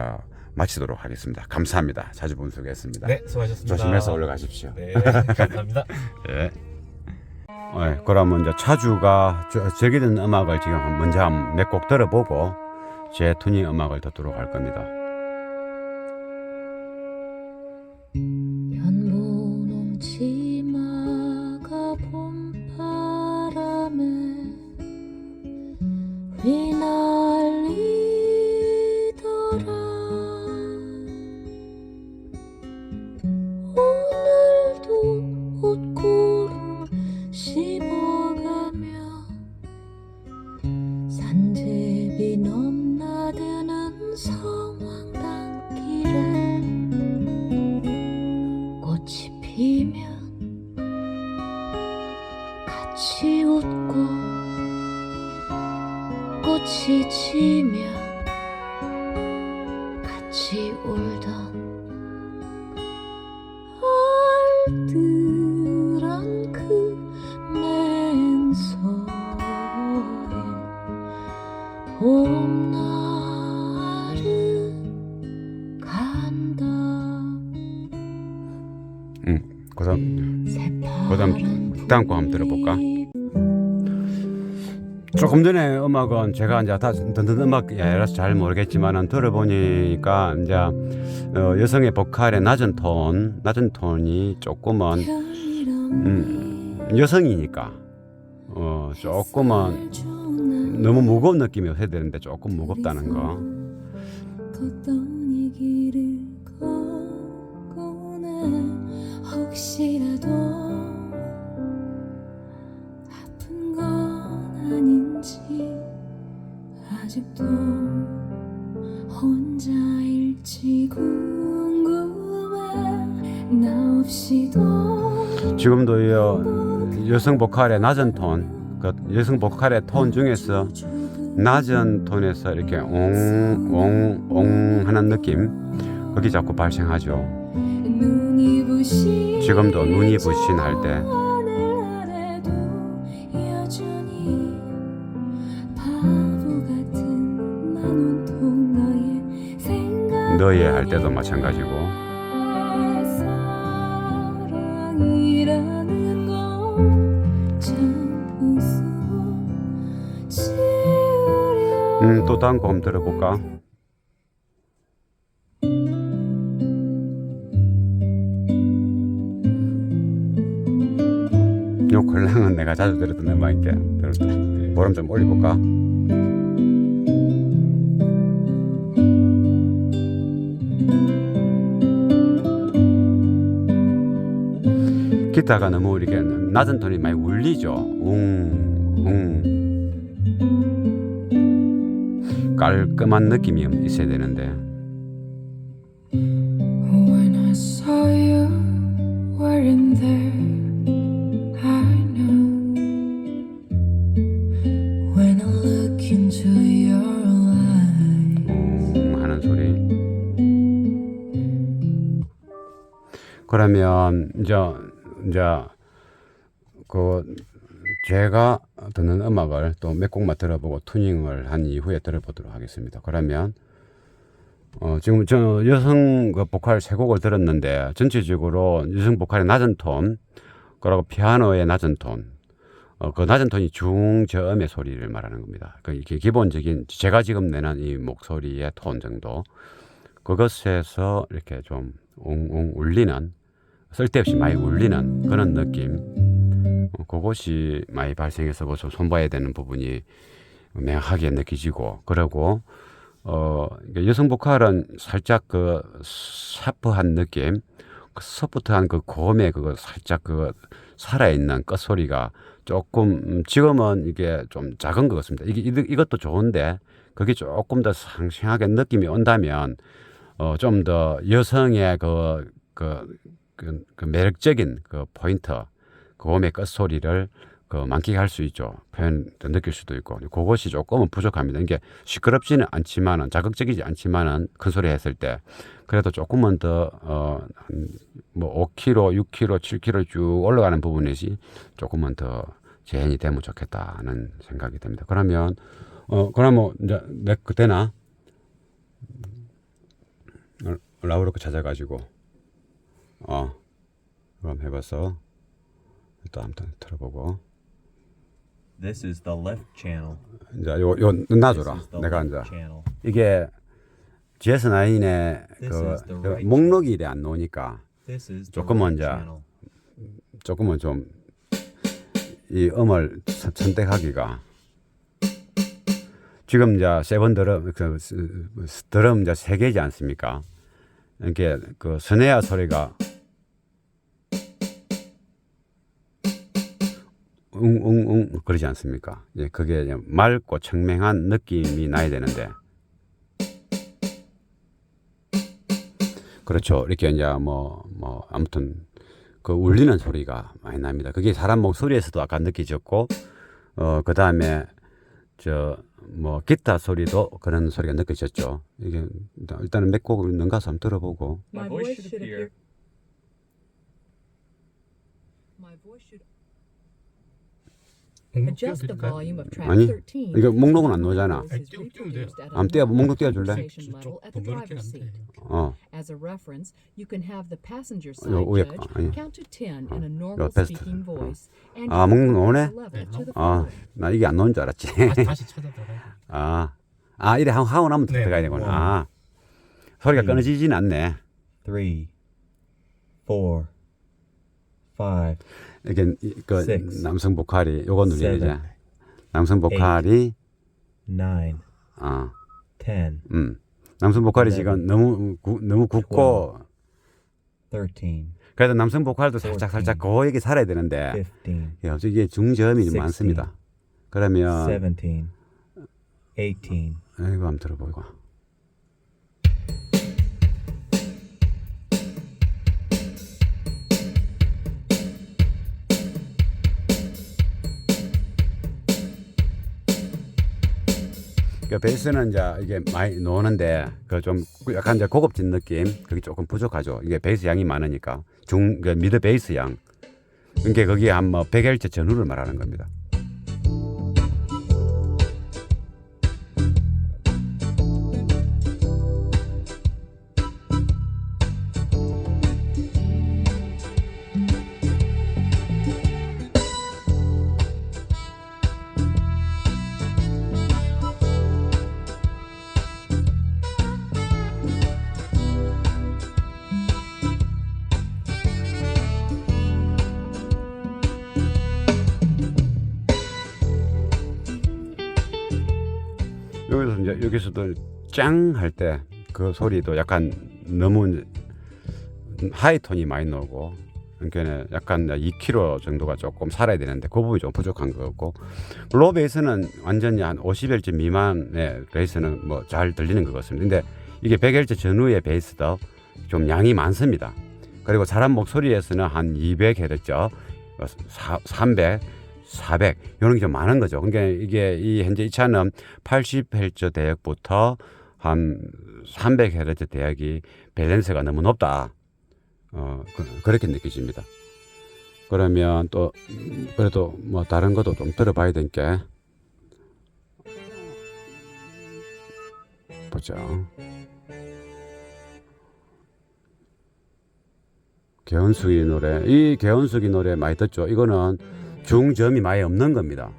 마치도록 하겠습니다. 감사합니다. 자주 분석했습니다. 네, 수고하셨습니다. 조심해서 올라가십시오. 네, 감사합니다. 예. 그러면 이제 차주가 즐기는 음악을 지금 먼저 몇 곡 들어보고 제 투닝 음악을 듣도록 할 겁니다. 연분홍 치마가 봄바람에 휘날리더라. 오늘도 옷구름 씹어가며 산제비 넘나드는 성황단길에 꽃이 피면 같이 웃고 꽃이 지면 같이 울던 알뜰한 그 맨손에 봄날은 간다. 그다음 다음 곡 한번 들어볼까? 조금 전에 음악은 제가 이제 다 듣는 음악이라서 잘 모르겠지만은 들어보니까 이제 여성의 보컬의 낮은 톤이 조금은 여성이니까 조금은 너무 무거운 느낌이 없어야 되는데 조금 무겁다는 거. 걷던 이 길을 걷고는 혹시라도 아픈 건 아닌지 아직도 혼자일지 궁금해. 나 없이도 지금도 여성 보컬의 낮은 톤, 그 여성 보컬의 톤 중에서 낮은 톤에서 이렇게 옹옹옹 하는 느낌, 그게 자꾸 발생하죠. 눈이 부신 지금도 눈이 부신 할 때, 하늘 아래도 여전히 바보 같은 난 온통 너의 생각 너의 할 때도 마찬가지고. 사랑이라는 건참 웃어 지우려 또 다음 곡 한번 들어볼까? 요 콜랑은 내가 자주 들었던 음악인데 보름 좀 올려볼까? 기타가 너무 이렇게 낮은 톤이 많이 울리죠. 깔끔한 느낌이 있어야 되는데. When I saw you weren't there, I knew. When I look into your eyes, 하는 소리. 그러면 이제 그 제가 듣는 음악을 또 몇 곡만 들어보고 투닝을 한 이후에 들어보도록 하겠습니다. 그러면 지금 저 여성 그 보컬 세 곡을 들었는데 전체적으로 여성 보컬의 낮은 톤, 그리고 피아노의 낮은 톤, 그 낮은 톤이 중저음의 소리를 말하는 겁니다. 그 이게 기본적인 제가 지금 내는 이 목소리의 톤 정도, 그것에서 이렇게 좀 웅웅 울리는, 쓸데없이 많이 울리는 그런 느낌, 그것이 많이 발생해서 뭐 손봐야 되는 부분이 명확하게 느껴지고, 그리고 여성 보컬은 살짝 그 샤프한 느낌, 그 소프트한 그 고음의 그거 살짝 그 살아있는 끝소리가 조금 지금은 이게 좀 작은 것 같습니다. 이것도 좋은데 그게 조금 더 상승하게 느낌이 온다면 좀 더 여성의 그 매력적인 그 포인트, 고음의 끝소리를 만끽할 수 있죠. 표현도 느낄 수도 있고, 그것이 조금은 부족합니다. 이게 시끄럽지는 않지만은, 자극적이지 않지만은 큰 소리 했을 때 그래도 조금만 더 뭐 5km, 6km, 7km 쭉 올라가는 부분이지 조금만 더 제한이 되면 좋겠다는 생각이 듭니다. 그러면 그러면 이제 그때나 라우르크 찾아가지고 그럼 해봐서 또 아무튼 들어보고 This is the left channel. 이제 요 놔줘라. This is the 내가 left 이제 channel. 이게 GS9의 This is the 그 right 목록이 이래 안 나오니까 This is the 조금만 right 이제 channel. 조금은 좀 이 음을 선택하기가 지금 이제 세븐 드럼 드럼 이제 세 개지 않습니까? 이렇게 그 스네어 소리가 웅웅웅 그러지 않습니까? 예, 그게 이제 맑고 청명한 느낌이 나야 되는데 그렇죠. 이렇게 이제 뭐 아무튼 그 울리는 소리가 많이 납니다. 그게 사람 목소리에서도 아까 느껴졌고 그 다음에 뭐 기타 소리도 그런 소리가 느껴졌죠. 이게 일단은 몇 곡을 넘가서 한번 들어보고 My voice should appear. My voice should adjust the volume of track 아니 13. 이거 목록은 안 나오잖아. Voice is 띄우면 돼요. reproduced at a 한번 띄워 목록 띄워줄래? conversation level at the 번거롭긴 driver's 한데. seat. As a reference, you can have the passenger side 위에 judge 아니. count to 10 in a normal 베스트. speaking voice and 아, you 목록 can 나오네? compare the level to the 아, following. 나 이게 안 나온 줄 알았지. 다시 찾아들어요. 이래 하고 나면 네. 들어가야 되구나. 소리가 끊어지진 않네. 3, 4, 5, 이게 그 Six, 남성 보컬이 요거 누리네 이제. seven, 남성 보컬이 9, 10, 남성 보컬이 eleven, 지금 너무 굵고 twelve, 13, 그래도 남성 보컬도 살짝 고에게 살아야 되는데 15, 이게 중저음이 좀 16, 많습니다. 그러면 17, 18, 이거 한번 들어보고. 그 베이스는 이제 이게 많이 나오는데 그 좀 약간 이제 고급진 느낌 그게 조금 부족하죠. 이게 베이스 양이 많으니까 미드 베이스 양. 그러니까 거기에 한 뭐 100Hz 전후를 말하는 겁니다. 여기서도 짱 할 때 그 소리도 약간 너무 하이톤이 많이 나오고 그러니까 약간 2kg 정도가 조금 살아야 되는데 그 부분이 좀 부족한 것 같고 로 베이스는 완전히 한 50Hz 미만의 베이스는 뭐 잘 들리는 것 같습니다. 근데 이게 100Hz 전후의 베이스도 좀 양이 많습니다. 그리고 사람 목소리에서는 한 200Hz, 300, 400 이런 게 좀 많은 거죠. 그러니까 이게 현재 이 차는 80Hz 대역부터 한 300Hz 대역이 밸런스가 너무 높다. 그렇게 느껴집니다. 그러면 또 그래도 뭐 다른 것도 좀 들어봐야 되니까 보죠. 개헌숙이 노래, 이 개헌숙이 노래 많이 듣죠. 이거는 중저음이 많이 없는 겁니다.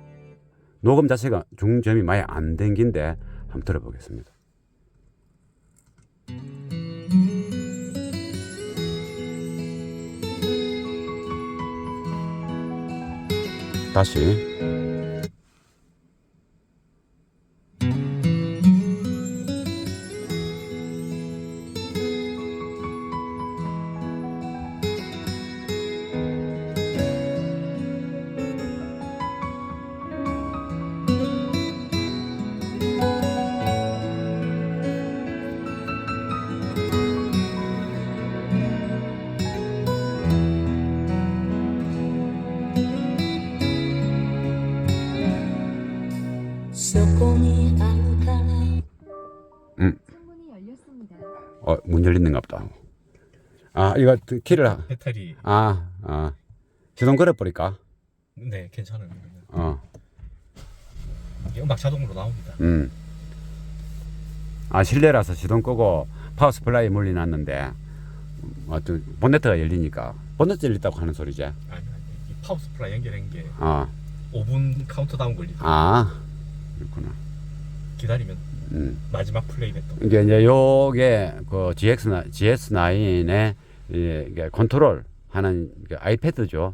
녹음 자체가 중저음이 많이 안 된 긴데 한번 들어보겠습니다. 다시.そこにあるから 창문이 열렸습니다. 문 열리는가 보다. 아, 이거 키를 배터리. 시동 걸어버릴까? 네, 괜찮아요. 이게 음악 자동으로 나옵니다. 실내라서 시동 끄고 파워 스플라이 물려놨는데 본네트가 열리니까 본네트 열렸다고 하는 소리지. 아니, 이 파워 스플라이 연결한 게 아, 5분 카운트다운 걸리죠. 그렇구나. 기다리면 마지막 플레이 됐던. 이제 요게 그 GS9의 이게 컨트롤 하는 그 아이패드죠.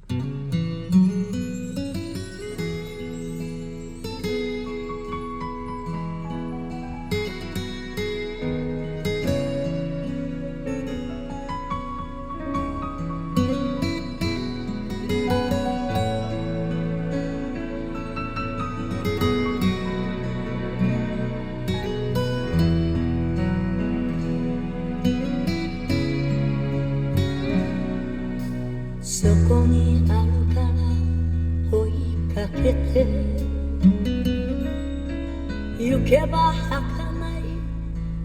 そこにあるから追いかけて行けば儚い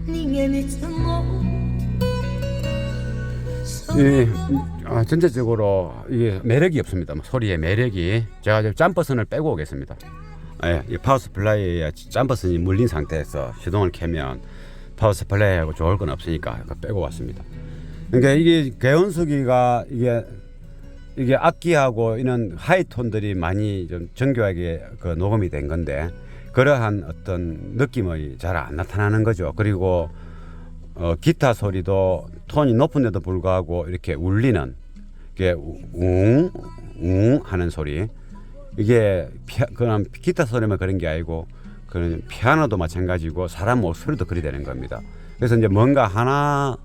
逃げ道も전체적으로 이게 매력이 없습니다. 소리의 매력이. 제가 이제 점퍼선을 빼고 오겠습니다. 이 파워 스플라이에 점퍼선이 물린 상태에서 시동을 켜면 파워 스플라이하고 좋을 건 없으니까 빼고 왔습니다. 그러니까 이게 개원수기가 이게 악기하고 이런 하이톤들이 많이 좀 정교하게 그 녹음이 된 건데 그러한 어떤 느낌이 잘 안 나타나는 거죠. 그리고 기타 소리도 톤이 높은데도 불구하고 이렇게 울리는 이게 웅 하는 소리, 이게 그냥 기타 소리만 그런 게 아니고 그런 피아노도 마찬가지고 사람 목소리도 그리 되는 겁니다. 그래서 이제 뭔가 하나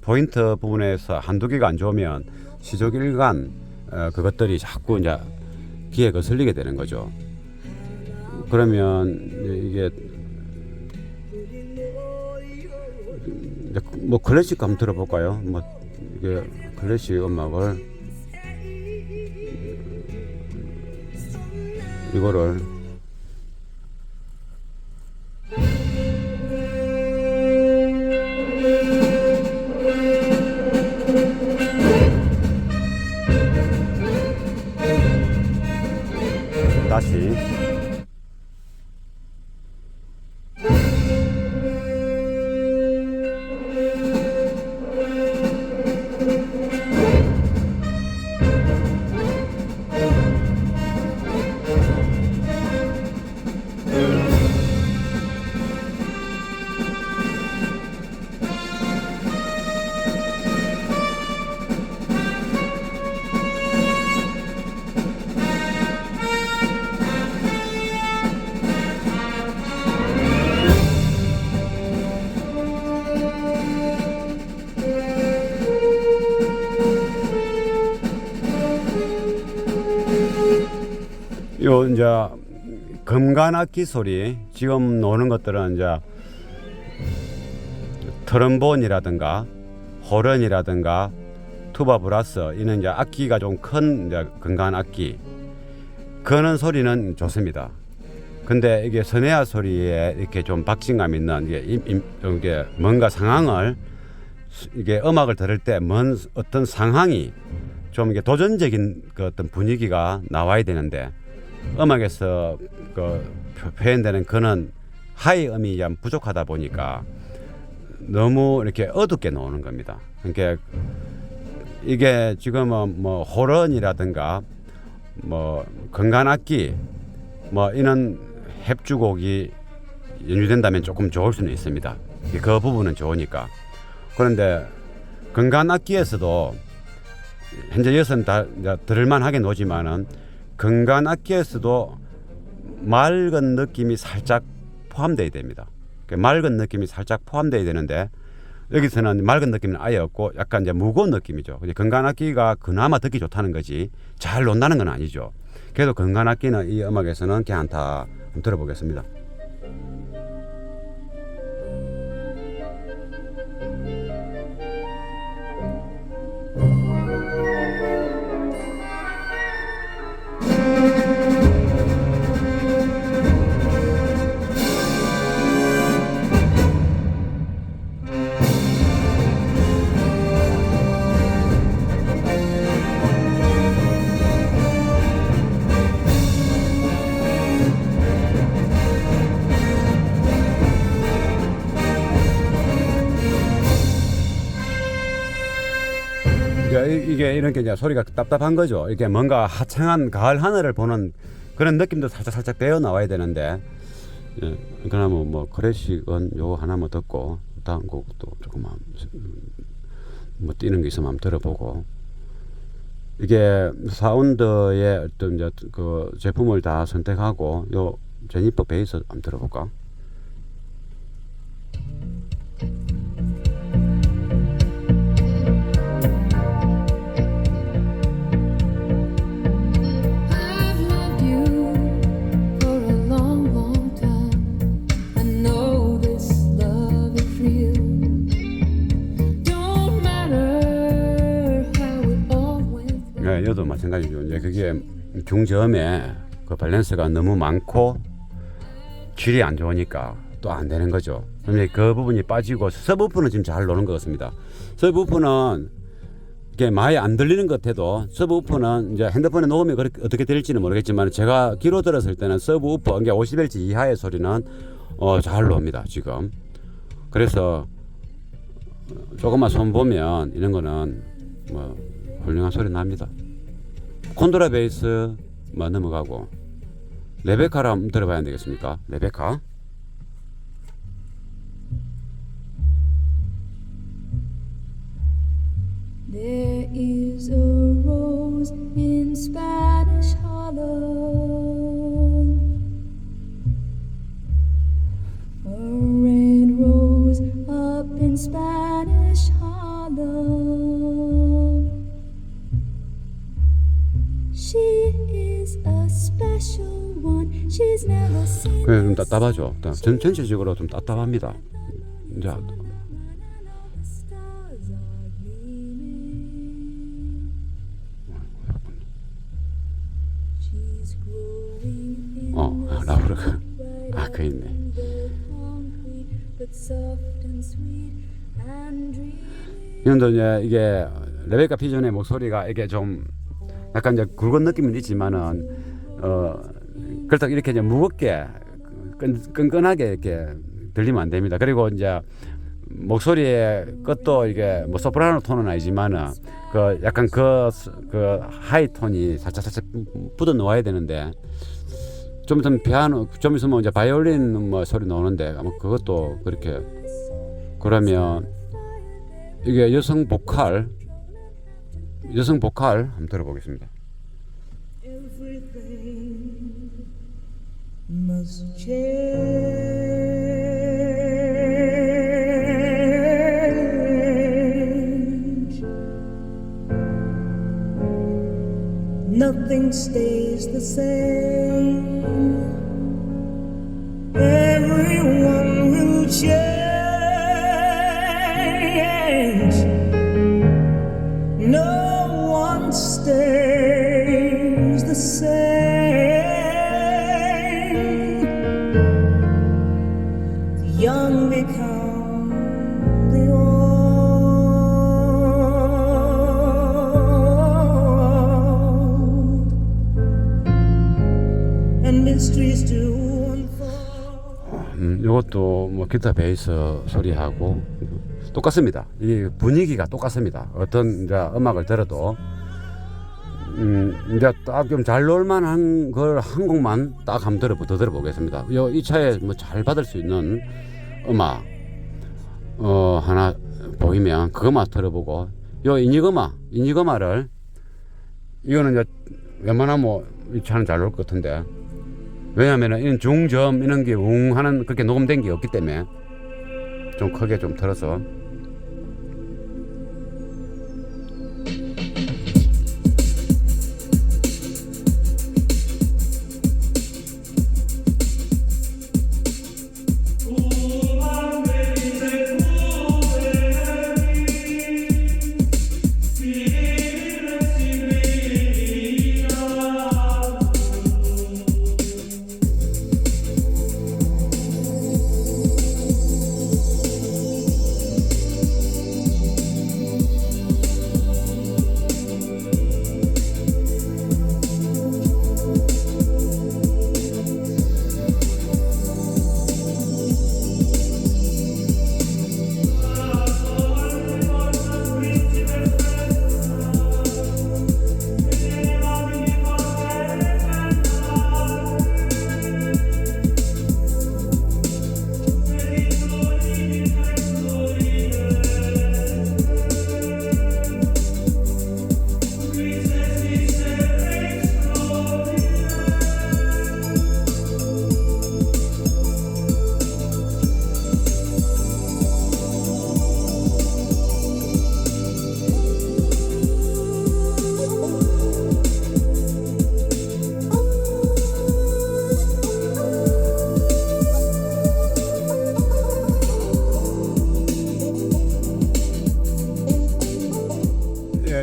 포인트 부분에서 한두 개가 안 좋으면 시족일관 그것들이 자꾸 이제 귀에 거슬리게 되는 거죠. 그러면 이게 뭐 클래식 한번 들어볼까요? 뭐 이게 클래식 음악을 이거를 다시 요 이제 금관악기 소리 지금 노는 것들은 이제 트럼본이라든가 호른이라든가 투바 브라스 이는 이제 악기가 좀 큰 이제 금관악기 그는 소리는 좋습니다. 근데 이게 스네아 소리에 이렇게 좀 박진감 있는 이게 뭔가 상황을 이게 음악을 들을 때 어떤 상황이 좀 이게 도전적인 그 어떤 분위기가 나와야 되는데 음악에서 그 표현되는 그는 하이 음이 좀 부족하다 보니까 너무 이렇게 어둡게 나오는 겁니다. 그러니까 이게 지금은 뭐 호른이라든가 뭐 건관악기 뭐 이런 협주곡이 연주된다면 조금 좋을 수는 있습니다. 그 부분은 좋으니까. 그런데 건관악기에서도 현재 여기서는 다 들을만 하게 노지만은 건관악기에서도 맑은 느낌이 살짝 포함되어야 됩니다. 맑은 느낌이 살짝 포함되어야 되는데 여기서는 맑은 느낌은 아예 없고 약간 이제 무거운 느낌이죠. 건관악기가 그나마 듣기 좋다는 거지 잘 논다는 건 아니죠. 그래도 건관악기는 이 음악에서는 괜찮다. 한번 들어보겠습니다. 그러니까 이게 이런 게 이제 소리가 답답한 거죠. 이게 뭔가 하창한 가을 하늘을 보는 그런 느낌도 살짝 배어 나와야 되는데, 예, 그러면 뭐 클래식은 요거 하나만 듣고 다음 곡도 조금만 뭐 뛰는 게 있으면 한번 들어보고. 이게 사운드의 어떤 이제 그 제품을 다 선택하고 요 제니퍼 베이스 한번 들어볼까? I've loved you for a long, long time. I know this love is real. Don't matter how it all went wrong. 네, 여도 마찬가지죠. 이제 그게 중저음에 그 밸런스가 너무 많고 질이 안 좋으니까 또 안 되는 거죠. 그럼 그 부분이 빠지고 서브우프는 지금 잘 노는 것 같습니다. 서브우프는 이게 많이 안 들리는 것 같아도 서브우프는 이제 핸드폰에 녹음이 어떻게 될지는 모르겠지만 제가 귀로 들었을 때는 서브우프 이게 50Hz 이하의 소리는 잘 나옵니다 지금. 그래서 조금만 손 보면 이런 거는 뭐 훌륭한 소리 납니다. 콘드라 베이스 뭐 넘어가고 레베카를 한번 들어봐야 되겠습니까? 레베카. There is a rose in Spanish Harlem, a red rose up in Spanish Harlem. She is a special one. She's never seen. 그래 좀 답답하죠. 전체적으로 좀 답답합니다. 이제 Stars are gleaming. She's growing in 라우르가 그 있네. the concrete, but soft and sweet and dreamy. 이런데 이제 이게 레베카 피존의 목소리가 이게 좀 약간 이제 굵은 느낌은 있지만은 그렇다고 이렇게 이제 무겁게 끈끈하게 이렇게 들리면 안 됩니다. 그리고 이제 목소리의 끝도 이게 뭐 소프라노 톤은 아니지만은 그 약간 그 하이 톤이 살짝 묻어 놓아야 되는데 좀 있으면 피아노 좀 있으면 이제 바이올린 뭐 소리 나오는데 아마 그것도 그렇게 그러면 이게 여성 보컬 한번 들어보겠습니다. Everything must change. Nothing stays the same. Everyone will change. No one stays the same. The young become the old, and mysteries do unfold. 이것도 뭐 기타 베이스 소리하고 똑같습니다. 이 분위기가 똑같습니다. 어떤 이제 음악을 들어도 이제 딱 좀 잘 놀 만한 걸 한 곡만 딱 한번 더 들어보겠습니다. 이 차에 뭐 잘 받을 수 있는 음악 하나 보이면 그것만 들어보고 요 이니거마를 이거는 이제 웬만하면 이 차는 잘 놀 것 같은데 왜냐하면 이런 중저음 이런 게 웅하는 그렇게 녹음된 게 없기 때문에 좀 크게 좀 틀어서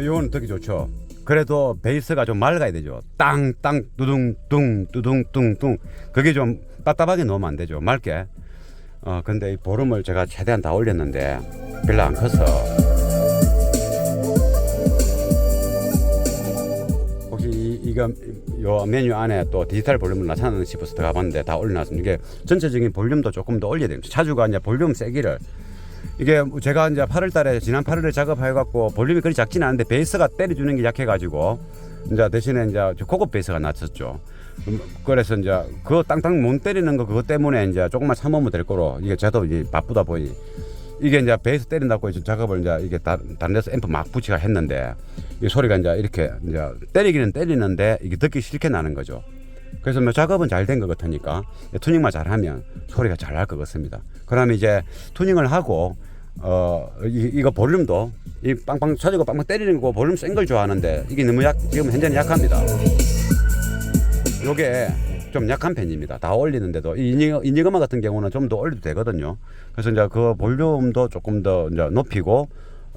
요거는 듣기 좋죠. 그래도 베이스가 좀 맑아야 되죠. 땅땅 두둥둥 두둥둥둥 그게 좀 답답하게 넣으면 안 되죠. 맑게. 근데 이 볼륨을 제가 최대한 다 올렸는데 별로 안 커서 혹시 이거 요 메뉴 안에 또 디지털 볼륨을 낮춰놨나 싶어서 들어가봤는데 다 올려놨습니다. 이게 전체적인 볼륨도 조금 더 올려야 됩니다. 차주가 이제 볼륨 세기를 이게 제가 이제 8월달에 지난 8월에 작업해갖고 볼륨이 그리 작지는 않은데 베이스가 때려주는 게 약해가지고 이제 대신에 이제 고급 베이스가 낮췄죠. 그래서 이제 그거 땅땅 못 때리는 거 그거 때문에 이제 조금만 참으면 될 거로 이게 저도 이제 바쁘다 보니 이게 이제 베이스 때린다고 이제 작업을 이제 이게 다른 데서 앰프 막 붙이가 했는데 이 소리가 이제 이렇게 이제 때리기는 때리는데 이게 듣기 싫게 나는 거죠. 그래서 뭐 작업은 잘 된 것 같으니까 투닝만 잘하면 소리가 잘 날 것 같습니다. 그러면 이제 투닝을 하고 이거 볼륨도 이 빵빵 쳐지고 빵빵 때리는 거 볼륨 센 걸 좋아하는데 이게 너무 지금 현재는 약합니다. 요게 좀 약한 편입니다. 다 올리는데도 인이거마 같은 경우는 좀 더 올려도 되거든요. 그래서 이제 그 볼륨도 조금 더 이제 높이고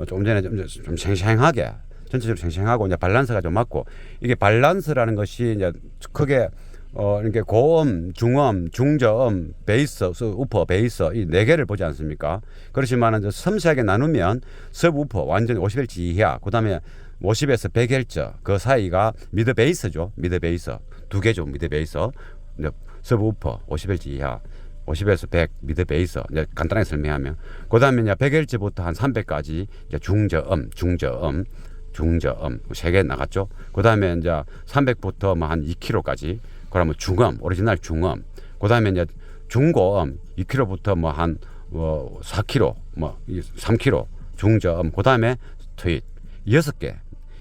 조금 전에 좀 생생하게 전체적으로 생생하고 이제 밸런스가 좀 맞고 이게 밸런스라는 것이 이제 크게 이렇게 고음, 중음, 중저음, 베이스, 우퍼, 베이스 이 네 개를 보지 않습니까? 그렇지만 이제 섬세하게 나누면 서브우퍼 완전 50Hz 이하, 그다음에 50에서 100Hz 그 사이가 미드 베이스죠. 미드 베이스 두 개죠. 미드 베이스 서브우퍼 50Hz 이하, 50에서 100 미드 베이스 이제 간단하게 설명하면 그다음에 이제 100Hz부터 한 300까지 이제 중저음 세 개 나갔죠. 그다음에 이제 300부터 뭐 한 2kg까지 그러면 중음 오리지널 중음 그다음에 이제 중고음 2kg부터 뭐 한 4kg 뭐 3kg 중저음 그다음에 트윗 6개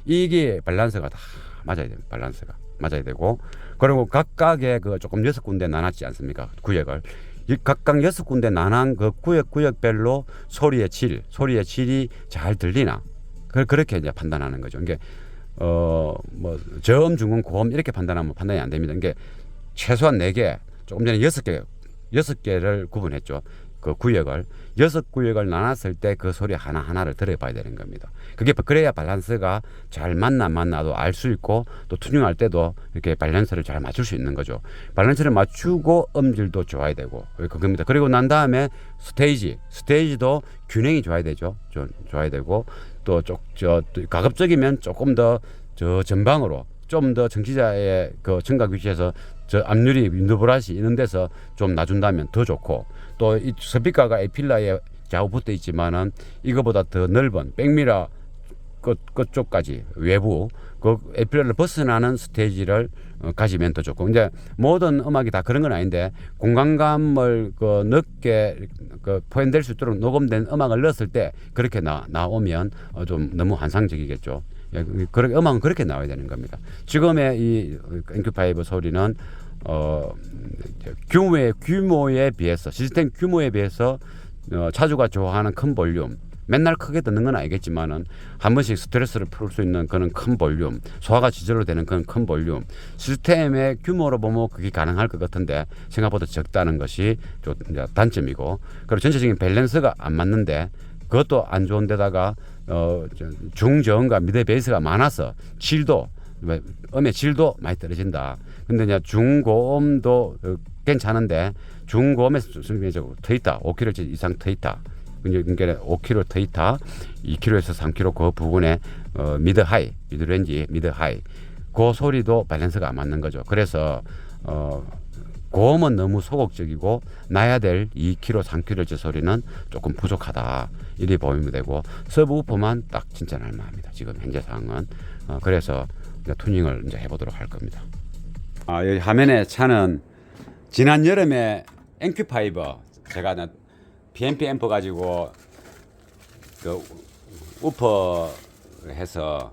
이게 밸런스가 다 맞아야 돼요. 밸런스가 맞아야 되고 그리고 각각의 그 조금 6군데 나눴지 않습니까? 구역을 이 각각 6군데 나눈 그 구역별로 소리의 질이 잘 들리나 그렇게 이제 판단하는 거죠. 이게 뭐 저음, 중음, 고음 이렇게 판단하면 판단이 안 됩니다. 이게 최소한 4개, 조금 전에 6개를 구분했죠. 그 구역을 6구역을 나눴을 때 그 소리 하나하나를 들어봐야 되는 겁니다. 그게 그래야 밸런스가 잘 맞나도 알 수 있고 또 투닝할 때도 이렇게 밸런스를 잘 맞출 수 있는 거죠. 밸런스를 맞추고 음질도 좋아야 되고 그겁니다. 그리고 난 다음에 스테이지도 균형이 좋아야 되죠. 좋아야 되고 또 가급적이면 조금 더 저 전방으로 좀 더 청취자의 그 청각 위치에서 저 앞유리 윈도 브라시 이런 데서 좀 놔준다면 더 좋고 또 이 스피커가 에필라에 좌우 붙어 있지만은 이거보다 더 넓은 백미러 끝쪽까지 외부 그 에필라를 벗어나는 스테이지를 가지면 더 좋고 이제 모든 음악이 다 그런 건 아닌데 공간감을 그 넓게 그 표현될 수 있도록 녹음된 음악을 넣었을 때 그렇게 나오면 좀 너무 환상적이겠죠. 그렇게 음악은 그렇게 나와야 되는 겁니다. 지금의 이 NQ5 소리는 규모에 비해서 시스템 규모에 비해서 차주가 좋아하는 큰 볼륨 맨날 크게 듣는 건 아니겠지만은 한 번씩 스트레스를 풀 수 있는 그런 큰 볼륨 소화가 지저로 되는 그런 큰 볼륨 시스템의 규모로 보면 그게 가능할 것 같은데 생각보다 적다는 것이 좀 단점이고 그리고 전체적인 밸런스가 안 맞는데 그것도 안 좋은 데다가 중저음과 미드 베이스가 많아서 음의 질도 많이 떨어진다. 근데 이제 중고음도 괜찮은데 중고음에서 순간적으로 트있다. 5kHz 이상 트있다. 그러니까 5kg 트있다. 2kg에서 3kg 그 부분에 미드 렌지 미드 하이 그 소리도 밸런스가 안 맞는 거죠. 그래서 고음은 너무 소극적이고 나야 될 2kg, 3kg 소리는 조금 부족하다. 이리 보이면 되고 서브우퍼만 딱 진짜 날만합니다. 지금 현재 상황은 그래서 이제 투닝을 이제 해보도록 할 겁니다. 여기 화면에 차는 지난 여름에 NQ5 제가 PMP 앰프 가지고 그 우퍼 해서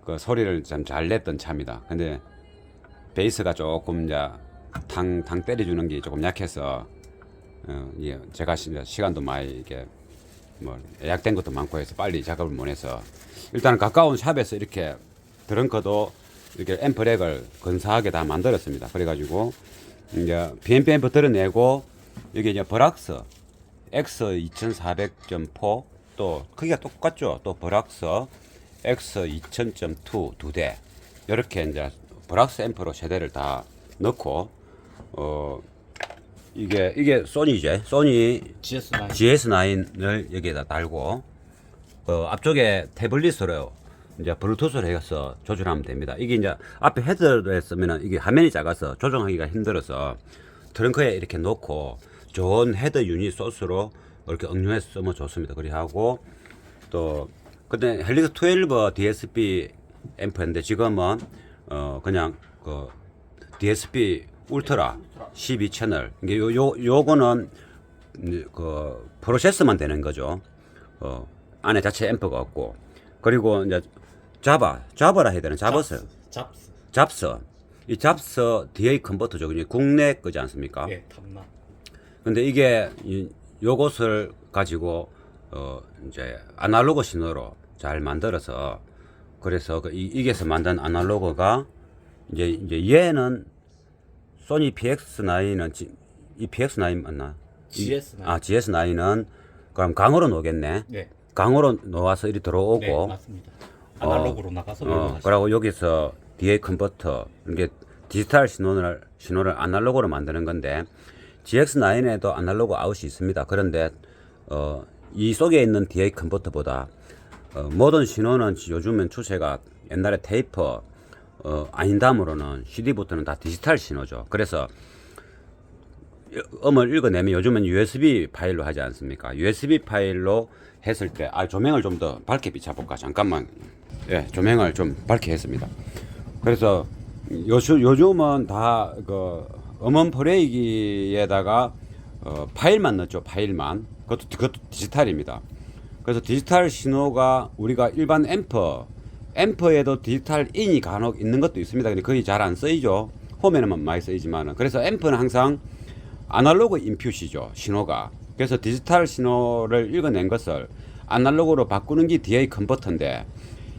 그 소리를 참 잘 냈던 차입니다. 근데 베이스가 조금 이제 탕 때려주는 게 조금 약해서 제가 시간도 많이 이게 뭐 예약된 것도 많고 해서 빨리 작업을 못 해서 일단 가까운 샵에서 이렇게 드렁커도 이렇게 앰프렉을 근사하게 다 만들었습니다. 그래가지고 이제 BMP 앰프 들어내고 여기 이제 버락스 X2400.4 또 크기가 똑같죠. 또 버락스 X 2000.2 두 대 이렇게 이제 브락스 앰프로 세대를 다 넣고 이게 소니제 소니 GS9 GS9을 여기에다 달고 앞쪽에 태블릿으로 이제 블루투스로 해서 조절하면 됩니다. 이게 이제 앞에 헤드로 했으면 이게 화면이 작아서 조정하기가 힘들어서 트렁크에 이렇게 놓고 좋은 헤드 유닛 소스로 이렇게 응용해서 쓰면 좋습니다. 그리 하고 또 그때 헬릭스 12 DSP 앰프인데 지금은 그냥 그 DSP 울트라 12 채널 이게 요거는 그 프로세서만 되는 거죠. 안에 자체 앰프가 없고 그리고 이제 자바라 해야 되는 잡스 이 잡스 DA 컨버터죠. 그냥 국내 거지 않습니까? 예, 탐나. 근데 이게 요것을 가지고 이제 아날로그 신호로 잘 만들어서 그래서 이게서 만든 아날로그가 이제 얘는 소니 PX9은 이 PX9 맞나? GS9. GS9은 그럼 강으로 놓겠네. 네. 강으로 놓아서 이리 들어오고. 네, 맞습니다. 아날로그로 나가서 그리고 여기서 DA 컨버터 이게 디지털 신호를 아날로그로 만드는 건데 GX9에도 아날로그 아웃이 있습니다. 그런데 이 속에 있는 DA 컨버터보다 모든 신호는 요즘엔 추세가 옛날에 테이프 아닌담으로는 CD부터는 다 디지털 신호죠. 그래서 음을 읽어내면 요즘은 USB 파일로 하지 않습니까? USB 파일로 했을 때 조명을 좀 더 밝게 비춰볼까? 잠깐만. 예, 조명을 좀 밝게 했습니다. 그래서 요즘은 다 그 음원 플레이기에다가 파일만 넣죠. 파일만. 그것도 디지털입니다. 그래서 디지털 신호가 우리가 일반 앰프에도 디지털 인이 간혹 있는 것도 있습니다. 근데 거의 잘 안 쓰이죠. 홈에는 많이 쓰이지만은. 그래서 앰프는 항상 아날로그 인풋이죠. 신호가. 그래서 디지털 신호를 읽어낸 것을 아날로그로 바꾸는 게 DA 컨버터인데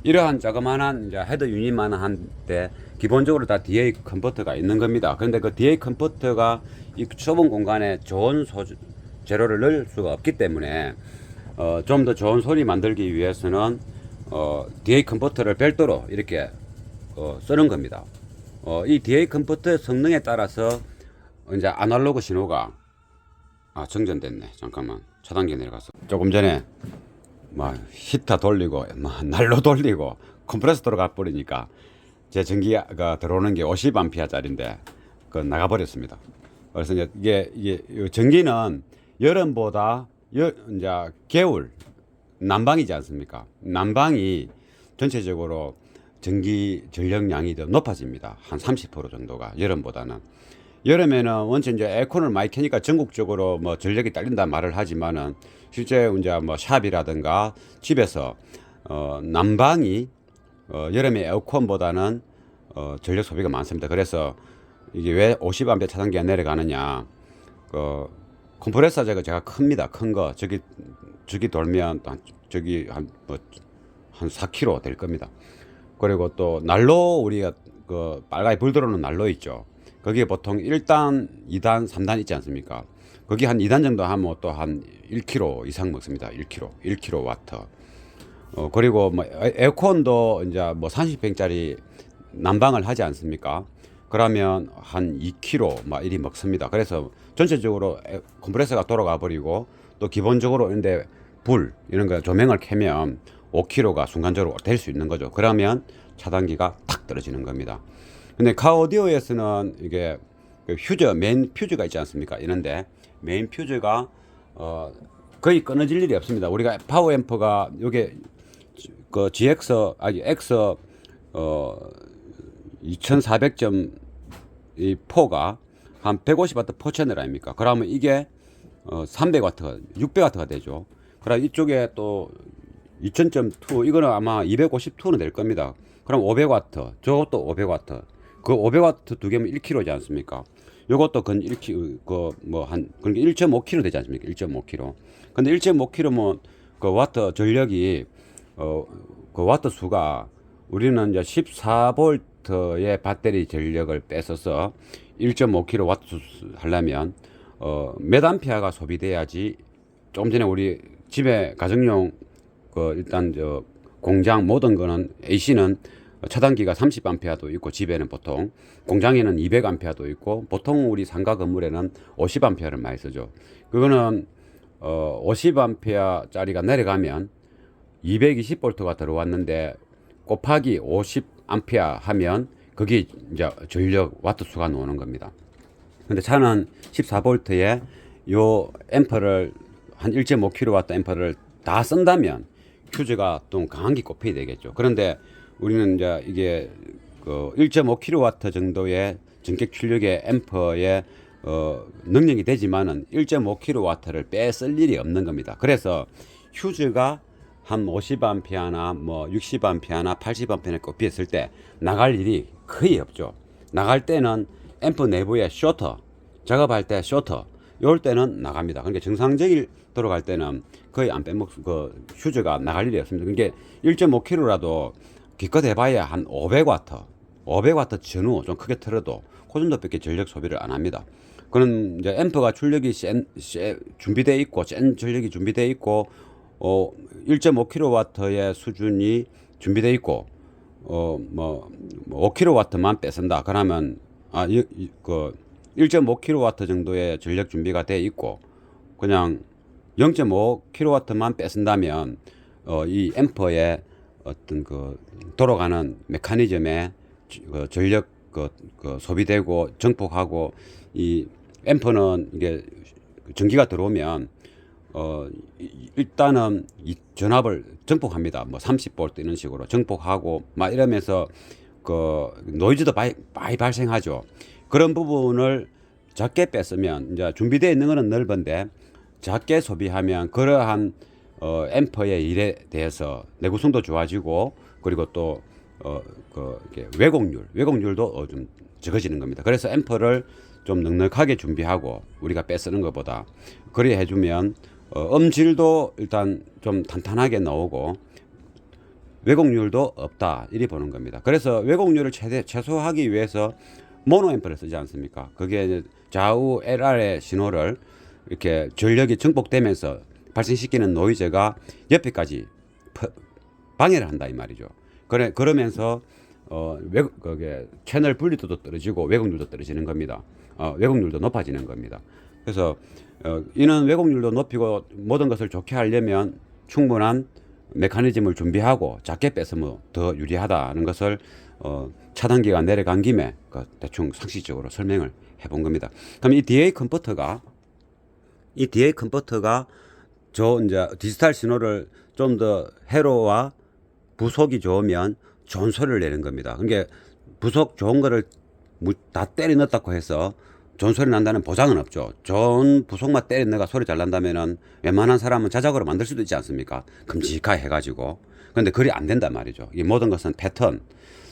이러한 조그만한 이제 헤드 유닛만 한데 기본적으로 다 DA 컨버터가 있는 겁니다. 그런데 그 DA 컨버터가 이 좁은 공간에 좋은 재료를 넣을 수가 없기 때문에 좀 더 좋은 소리 만들기 위해서는 DA 컨버터를 별도로 이렇게 쓰는 겁니다. 이 DA 컨버터의 성능에 따라서 이제 아날로그 신호가 정전됐네. 잠깐만 차단기 내려가서 조금 전에 막 히터 돌리고 막 난로 돌리고 컴프레서 들어가 버리니까 제 전기가 들어오는 게 50A짜리인데 그 나가 버렸습니다. 그래서 이제 이게 전기는 여름보다 이제 겨울 난방이지 않습니까? 난방이 전체적으로 전기 전력량이 더 높아집니다. 한 30% 정도가 여름보다는. 여름에는 원체 이제 에어컨을 많이 켜니까 전국적으로 뭐 전력이 딸린다 말을 하지만은 실제 이제 뭐 샵이라든가 집에서 난방이 여름에 에어컨보다는 전력 소비가 많습니다. 그래서 이게 왜 50A 차단기가 내려가느냐? 컴프레서 제가 큽니다. 큰 거 저기 돌면 저기 한 4kg 될 겁니다. 그리고 또 난로 우리가 그 빨갛게 불 들어오는 난로 있죠. 거기에 보통 1단, 2단, 3단 있지 않습니까? 거기 한 2단 정도 하면 또 한 1kg 이상 먹습니다. 1kW. 그리고 뭐 에어컨도 이제 뭐 30평짜리 난방을 하지 않습니까? 그러면 한 2kg 막 이리 먹습니다. 그래서 전체적으로 컴프레서가 돌아가 버리고 또 기본적으로 근데 불 이런 거 조명을 켜면 5kg가 순간적으로 될 수 있는 거죠. 그러면 차단기가 탁 떨어지는 겁니다. 근데 카오디오에서는 이게 메인 퓨즈가 있지 않습니까? 이런데 메인 퓨즈가 거의 끊어질 일이 없습니다. 우리가 파워 앰프가 요게 그 X 2400.4가 한 150W 퍼 채널 아닙니까? 그러면 이게 300W, 600W가 되죠. 그럼 이쪽에 또 2000.2 이거는 아마 252는 될 겁니다. 그럼 500W, 저것도 500W. 그 500W 두 개면 1kg지 않습니까? 요것도 근 1kg, 그러니까 1.5kg 되지 않습니까? 1.5kg. 근데 1.5kg면 그 와트 전력이, 그 와트 수가 우리는 이제 14V의 배터리 전력을 뺏어서 1.5kW 하려면, 몇 암페어가 소비돼야지. 조금 전에 우리 집에 가정용, 일단 공장 모든 거는 AC는 차단기가 30A도 있고 집에는 보통 공장에는 200A도 있고 보통 우리 상가 건물에는 50A를 많이 쓰죠. 그거는 50A짜리가 내려가면 220V가 들어왔는데 곱하기 50A 하면 그게 이제 전력 와트 수가 나오는 겁니다. 근데 차는 14V에 요 앰프를 한 1.5kW 앰프를 다 쓴다면 퓨즈가 좀 강한 게 꼽혀야 되겠죠. 그런데 우리는 이제 이게 그 1.5kW 정도의 전격 출력의 앰프의 능력이 되지만은 1.5kW를 빼쓸 일이 없는 겁니다. 그래서 휴즈가 한 50A나 뭐 60A나 80A나 꼽혔을 때 나갈 일이 거의 없죠. 나갈 때는 앰프 내부에 쇼터, 작업할 때 쇼터, 이럴 때는 나갑니다. 그러니까 정상적인 돌아갈 때는 거의 안 빼먹, 휴즈가 나갈 일이 없습니다. 그러니까 1.5kg라도 기껏 해봐야 한 500W 전후 좀 크게 틀어도 그 정도밖에 전력 소비를 안 합니다. 그런 이제 앰프가 출력이 준비되어 있고, 센 전력이 준비되어 있고, 1.5kW의 수준이 준비되어 있고, 5kW만 뺏은다. 그러면, 1.5kW 정도의 전력 준비가 되어 있고, 그냥 0.5kW만 뺏은다면, 이 앰프의 어떤 돌아가는 메커니즘에 전력 소비되고 정폭하고 이 앰프는 이게 전기가 들어오면 일단은 이 전압을 정폭합니다. 뭐 30V 이런 식으로 정폭하고 막 이러면서 노이즈도 많이 발생하죠. 그런 부분을 작게 뺐으면 이제 준비되어 있는 거는 넓은데 작게 소비하면 그러한 앰프의 일에 대해서 내구성도 좋아지고 그리고 또 왜곡률도 좀 적어지는 겁니다. 그래서 앰프를 좀 넉넉하게 준비하고 우리가 빼쓰는 것보다 그래 해주면 음질도 일단 좀 탄탄하게 나오고 왜곡률도 없다 이리 보는 겁니다. 그래서 왜곡률을 최소화하기 위해서 모노 앰프를 쓰지 않습니까? 그게 좌우 LR의 신호를 이렇게 전력이 증폭되면서 발생시키는 노이즈가 옆에까지 방해를 한다 이 말이죠. 그러면서 그게 채널 분리도도 떨어지고 왜곡률도 떨어지는 겁니다. 왜곡률도 높아지는 겁니다. 그래서 이는 왜곡률도 높이고 모든 것을 좋게 하려면 충분한 메커니즘을 준비하고 작게 뺐으면 더 유리하다는 것을 차단기가 내려간 김에 대충 상식적으로 설명을 해본 겁니다. 그럼 이 DA 컨버터가 이제 디지털 신호를 좀 더 회로와 부속이 좋으면 좋은 소리를 내는 겁니다. 그러니까 부속 좋은 거를 다 때려 넣었다고 해서 좋은 소리 난다는 보장은 없죠. 좋은 부속만 때려 넣어가 소리 잘 난다면은 웬만한 사람은 자작으로 만들 수도 있지 않습니까? 큼직하게 해가지고. 그런데 그리 안 된단 말이죠. 이 모든 것은 패턴,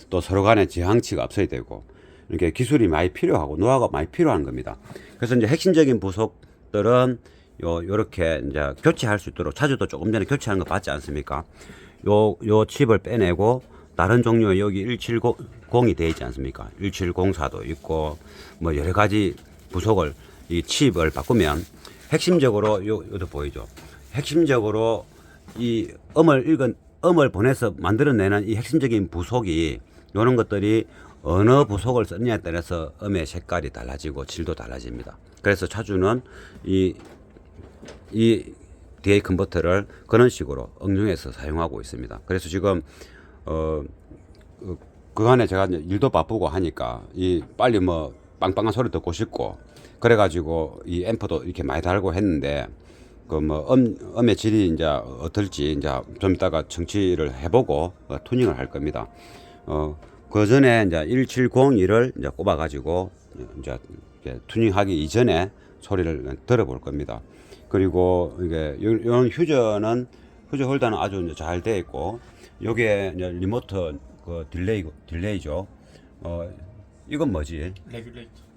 또 서로 간의 저항치가 없어야 되고, 이렇게 기술이 많이 필요하고 노하우가 많이 필요한 겁니다. 그래서 이제 핵심적인 부속들은 요렇게 이제 교체할 수 있도록 차주도 조금 전에 교체하는 거 봤지 않습니까? 요 칩을 빼내고 다른 종류의 여기 170이 되어 있지 않습니까? 1704도 있고 뭐 여러 가지 부속을 이 칩을 바꾸면 핵심적으로 요도 보이죠. 핵심적으로 이 음을 보내서 만들어내는 이 핵심적인 부속이 요런 것들이 어느 부속을 쓰느냐에 따라서 음의 색깔이 달라지고 질도 달라집니다. 그래서 차주는 이 DA 컨버터를 그런 식으로 응용해서 사용하고 있습니다. 그래서 지금 그간에 제가 이제 일도 바쁘고 하니까 이 빨리 뭐 빵빵한 소리 듣고 싶고 그래가지고 이 앰프도 이렇게 많이 달고 했는데 음의 질이 이제 어떨지 이제 좀 이따가 청취를 해보고 투닝을 할 겁니다. 그 전에 이제 1701을 이제 꼽아가지고 이제 투닝하기 이전에 소리를 들어볼 겁니다. 그리고 이게 이런 휴저 홀더는 아주 잘 되어 있고 요게 이제 리모트 딜레이죠. 이건 뭐지? 레귤레이터.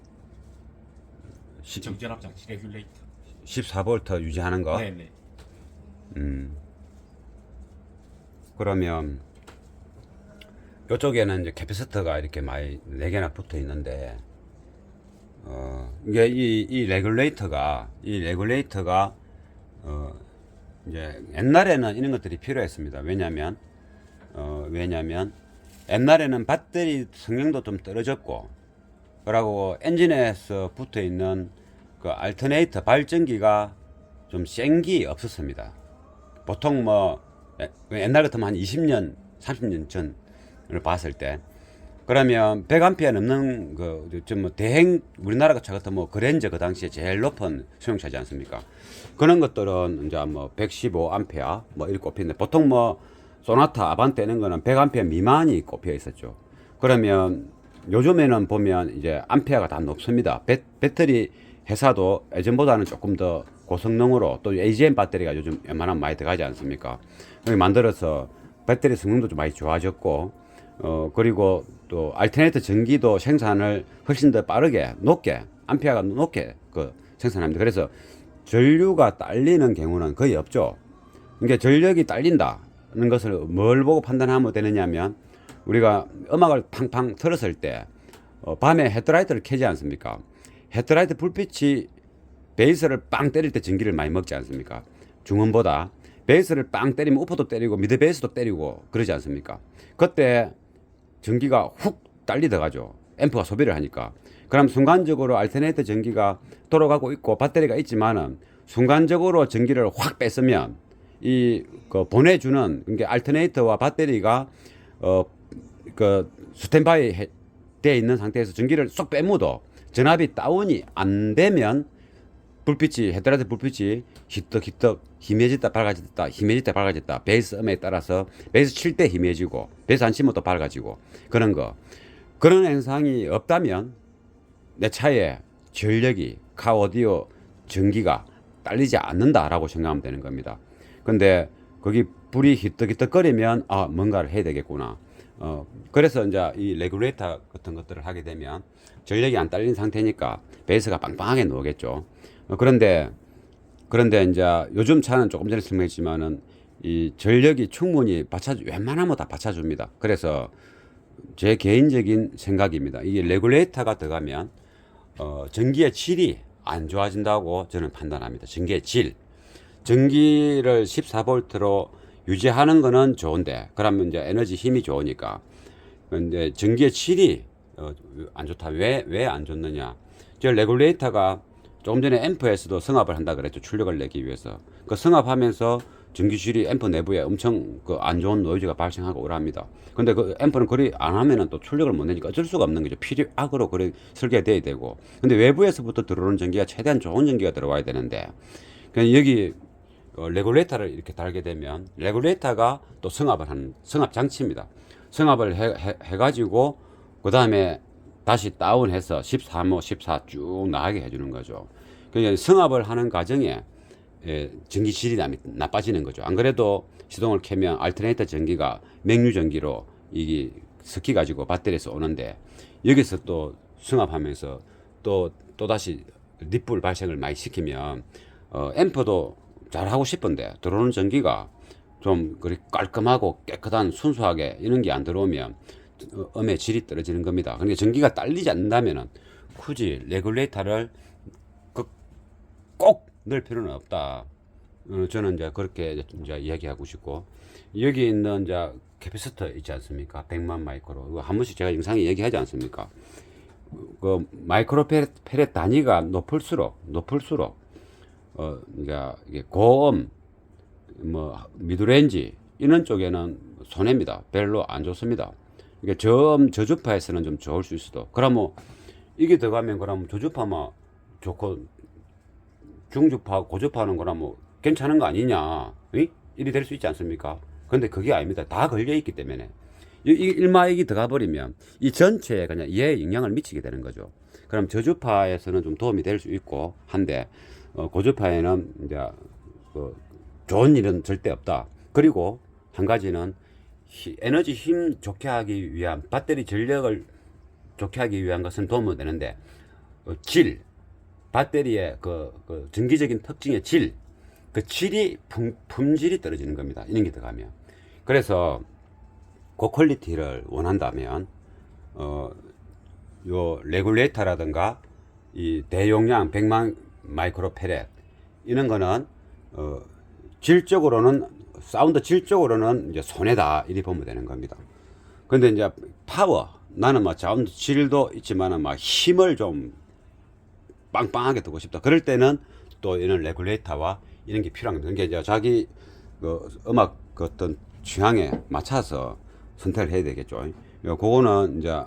정전압 장치 레귤레이터. 14V 유지하는 거. 네네. 그러면 이쪽에는 이제 캐패시터가 이렇게 많이 4개나 붙어 있는데 이게 이 레귤레이터가 이제 옛날에는 이런 것들이 필요했습니다. 왜냐하면 왜냐하면 옛날에는 배터리 성능도 좀 떨어졌고, 그리고 엔진에서 붙어 있는 그 알터네이터 발전기가 좀 센 게 없었습니다. 보통 뭐 옛날 같으면 한 20년, 30년 전을 봤을 때, 그러면 100A 넘는 뭐 대행 우리나라 차 같은 뭐 그랜저 그 당시에 제일 높은 수용차지 않습니까? 그런 것들은 이제 뭐 115A 뭐 이렇게 꼽히는데, 보통 뭐 소나타, 아반떼 이런 거는 100A 미만이 꼽혀 있었죠. 그러면 요즘에는 보면 이제 암페어가 다 높습니다. 배터리 회사도 예전보다는 조금 더 고성능으로, 또 AGM 배터리가 요즘 웬만하면 많이 들어가지 않습니까? 그렇게 만들어서 배터리 성능도 좀 많이 좋아졌고, 그리고 또 알터네이터 전기도 생산을 훨씬 더 빠르게, 높게, 암페어가 높게 생산합니다. 그래서 전류가 딸리는 경우는 거의 없죠. 그러니까 전력이 딸린다는 것을 뭘 보고 판단하면 되느냐면, 우리가 음악을 팡팡 틀었을 때 밤에 헤드라이트를 켜지 않습니까? 헤드라이트 불빛이 베이스를 빵 때릴 때 전기를 많이 먹지 않습니까? 중음보다 베이스를 빵 때리면 우퍼도 때리고 미드 베이스도 때리고 그러지 않습니까? 그때 전기가 훅 딸리 들어가죠. 앰프가 소비를 하니까. 그럼 순간적으로 알터네이터 전기가 돌아가고 있고 배터리가 있지만은 순간적으로 전기를 확 뺐으면 보내주는, 그러니까 알터네이터와 배터리가 스탠바이 되어 있는 상태에서 전기를 쏙 빼묻어 전압이 다운이 안 되면 헤드라이트 불빛이 희떡희떡 희미해졌다 밝아졌다 희미해졌다 밝아졌다, 베이스 음에 따라서 베이스 칠 때 희미해지고 베이스 안 치면 또 밝아지고 그런 현상이 없다면 내 차에 전력이 카오디오 전기가 딸리지 않는다라고 생각하면 되는 겁니다. 근데 거기 불이 희떡희떡거리면 뭔가를 해야 되겠구나. 그래서 이제 이 레귤레이터 같은 것들을 하게 되면 전력이 안 딸린 상태니까 베이스가 빵빵하게 나오겠죠. 그런데 이제 요즘 차는 조금 전에 설명했지만은 이 전력이 충분히 웬만하면 다 받쳐줍니다. 그래서 제 개인적인 생각입니다. 이게 레귤레이터가 들어가면 전기의 질이 안 좋아진다고 저는 판단합니다. 전기의 질. 전기를 14V로 유지하는 거는 좋은데, 그러면 이제 에너지 힘이 좋으니까. 근데 전기의 질이 안 좋다. 왜 안 좋느냐? 저 레귤레이터가 조금 전에 앰프에서도 성압을 한다 그랬죠. 출력을 내기 위해서. 그 성압하면서 전기줄이 앰프 내부에 엄청 안 좋은 노이즈가 발생하고 오랍니다. 근데 그 앰프는 그리 안 하면은 또 출력을 못 내니까 어쩔 수가 없는 거죠. 필요악으로 그래 설계돼야 되고. 근데 외부에서부터 들어오는 전기가 최대한 좋은 전기가 들어와야 되는데, 그냥 여기 레귤레이터를 이렇게 달게 되면 레귤레이터가 또 성압을 하는 성압 장치입니다. 성압을 해가지고 그 다음에 다시 다운해서 13호, 14 쭉 나가게 해주는 거죠. 그러니까 성압을 하는 과정에 전기질이 나빠지는 거죠. 안 그래도 시동을 켜면 알터네이터 전기가 맹류 전기로 이게 섞여 가지고 배터리에서 오는데, 여기서 또 성압하면서 또 다시 립불 발생을 많이 시키면 앰프도 잘 하고 싶은데 들어오는 전기가 좀 그리 깔끔하고 깨끗한 순수하게 이런 게 안 들어오면 음의 질이 떨어지는 겁니다. 그러니까 전기가 딸리지 않는다면은 굳이 레귤레이터를 꼭 넣을 필요는 없다. 저는 이제 그렇게 이제 이야기하고 싶고, 여기 있는 이제 캐패시터 있지 않습니까? 100만 마이크로. 한 번씩 제가 영상에 얘기하지 않습니까? 그 마이크로 페렛 단위가 높을수록 이제 이게 고음, 뭐 미드레인지 이런 쪽에는 손해입니다. 별로 안 좋습니다. 이게 저주파에서는 좀 좋을 수 있어도, 그러면 이게 들어가면 그러면 저주파만 좋고 중주파, 고주파는 그러면 괜찮은 거 아니냐, 이리 될 수 있지 않습니까? 근데 그게 아닙니다. 다 걸려 있기 때문에 일마액이 들어가 버리면 이 전체에 그냥 얘에 영향을 미치게 되는 거죠. 그럼 저주파에서는 좀 도움이 될 수 있고 한데, 고주파에는 이제 좋은 일은 절대 없다. 그리고 한 가지는 에너지 힘 좋게 하기 위한, 배터리 전력을 좋게 하기 위한 것은 도움이 되는데, 배터리의 그 전기적인 특징의 질이 품질이 떨어지는 겁니다. 이런 게 들어가면. 그래서 고퀄리티를 원한다면 요 레귤레이터라든가 이 대용량 100만 마이크로 페렛 이런 거는 질적으로는 사운드 질적으로는 이제 손해다 이렇게 보면 되는 겁니다. 근데 이제 파워, 나는 막 사운드 질도 있지만은 막 힘을 좀 빵빵하게 두고 싶다. 그럴 때는 또 이런 레귤레이터와 이런 게 필요한 겁니다. 그러니까 이제 자기 그 음악 그 어떤 취향에 맞춰서 선택을 해야 되겠죠. 그거는 이제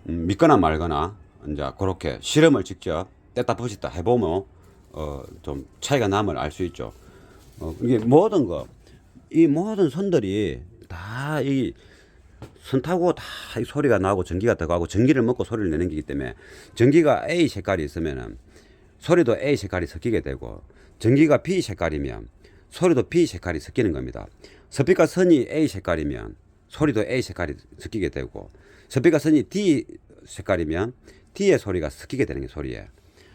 믿거나 말거나 이제 그렇게 실험을 직접 뗐다 부셨다 해보면 좀 차이가 남을 알 수 있죠. 이게 모든 이 모든 선들이 다 이 선 타고 다 이 소리가 나고 전기가 들어가고 전기를 먹고 소리를 내는 거기 때문에 전기가 A 색깔이 있으면은 소리도 A 색깔이 섞이게 되고 전기가 B 색깔이면 소리도 B 색깔이 섞이는 겁니다. 스피커 선이 A 색깔이면 소리도 A 색깔이 섞이게 되고 스피커 선이 D 색깔이면 D의 소리가 섞이게 되는 게 소리에.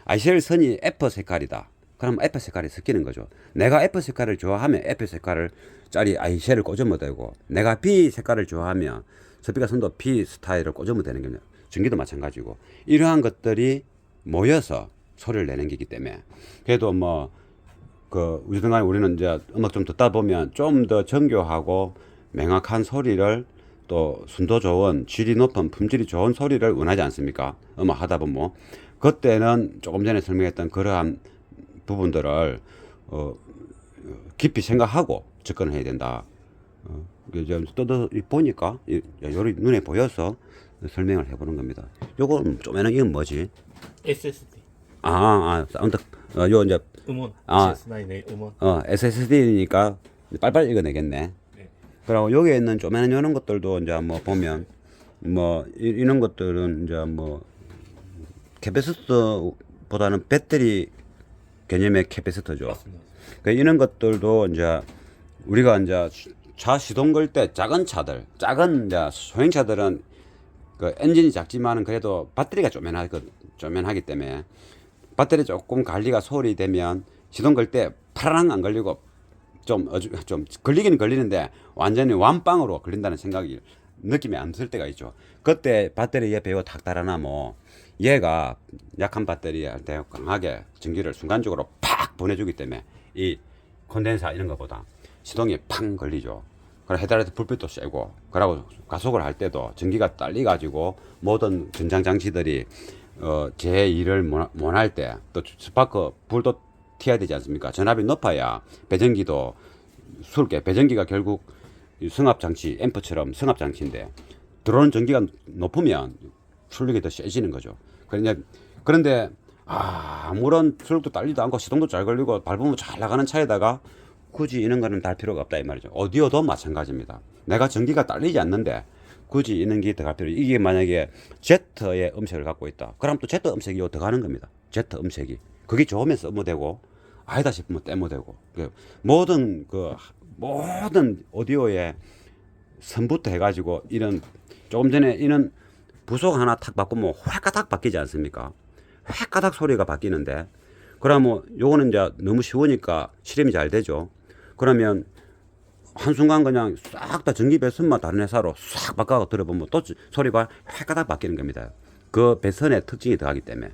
ICL 선이 F 색깔이다. 그럼 F 색깔이 섞이는 거죠. 내가 F 색깔을 좋아하면 F 색깔을 짜리 ICL을 꽂으면 되고 내가 B 색깔을 좋아하면 스피커 선도 B 스타일을 꽂으면 되는 겁니다. 전기도 마찬가지고 이러한 것들이 모여서 소리를 내는 거기 때문에 그래도 뭐 그 우리든간에 우리는 이제 음악 좀 듣다 보면 좀 더 정교하고 명확한 소리를 또 순도 좋은 질이 높은 품질이 좋은 소리를 원하지 않습니까? 음악 하다 보면 그때는 조금 전에 설명했던 그러한 부분들을 깊이 생각하고 접근을 해야 된다. 이제 또 보니까 요리 눈에 보여서 설명을 해보는 겁니다. 요거 쪼매는 이건 뭐지? SSD 사운드 요 이제 음원 아. CS9의 음원 SSD니까 빨리빨리 읽어내겠네. 네. 그리고 여기에 있는 쪼매는 이런 것들도 이제 뭐 보면 뭐 이런 것들은 이제 뭐 캐패시터보다는 배터리 개념의 캐패시터죠. 맞습니다. 그러니까 이런 것들도 이제 우리가 이제 차 시동 걸 때 작은 이제 소형차들은 그 엔진이 작지만은 그래도 배터리가 쪼면하기 때문에 배터리 조금 관리가 소홀히 되면 시동 걸 때 파라랑 안 걸리고 좀 걸리긴 걸리는데 완전히 완빵으로 걸린다는 생각이 느낌이 안 들 때가 있죠. 그때 배터리 옆에 이거 탁 달아나면 얘가 약한 배터리한테 강하게 전기를 순간적으로 팍 보내주기 때문에 이 콘덴사 이런 것보다 시동이 팡 걸리죠. 그리고 헤드라이트 불빛도 세고 그러고 가속을 할 때도 전기가 딸리 가지고 모든 전장 장치들이 제 일을 못 할 때 또 스파크 불도 튀어야 되지 않습니까? 전압이 높아야 배전기도 술게 배전기가 결국 성압 장치 앰프처럼 성압 장치인데 들어오는 전기가 높으면 출력이 더 세지는 거죠. 그런데 아무런 출력도 딸리도 않고 시동도 잘 걸리고 밟으면 잘 나가는 차에다가 굳이 이런 거는 달 필요가 없다 이 말이죠. 오디오도 마찬가지입니다. 내가 전기가 딸리지 않는데 굳이 이런 게 들어갈 필요. 이게 만약에 Z의 음색을 갖고 있다. 그럼 또 Z 음색이 들어가는 겁니다. Z 음색이 그게 좋으면 써모되고 아니다 싶으면 떼모되고 모든 오디오의 선부터 해가지고 이런 조금 전에 이런 부속 하나 탁 바꾸면 획가닥 바뀌지 않습니까? 획가닥 소리가 바뀌는데 그러면 요거는 이제 너무 쉬우니까 실험이 잘 되죠. 그러면 한순간 그냥 싹 다 전기 배선만 다른 회사로 싹 바꿔서 들어보면 또 소리가 획가닥 바뀌는 겁니다. 그 배선의 특징이 더하기 때문에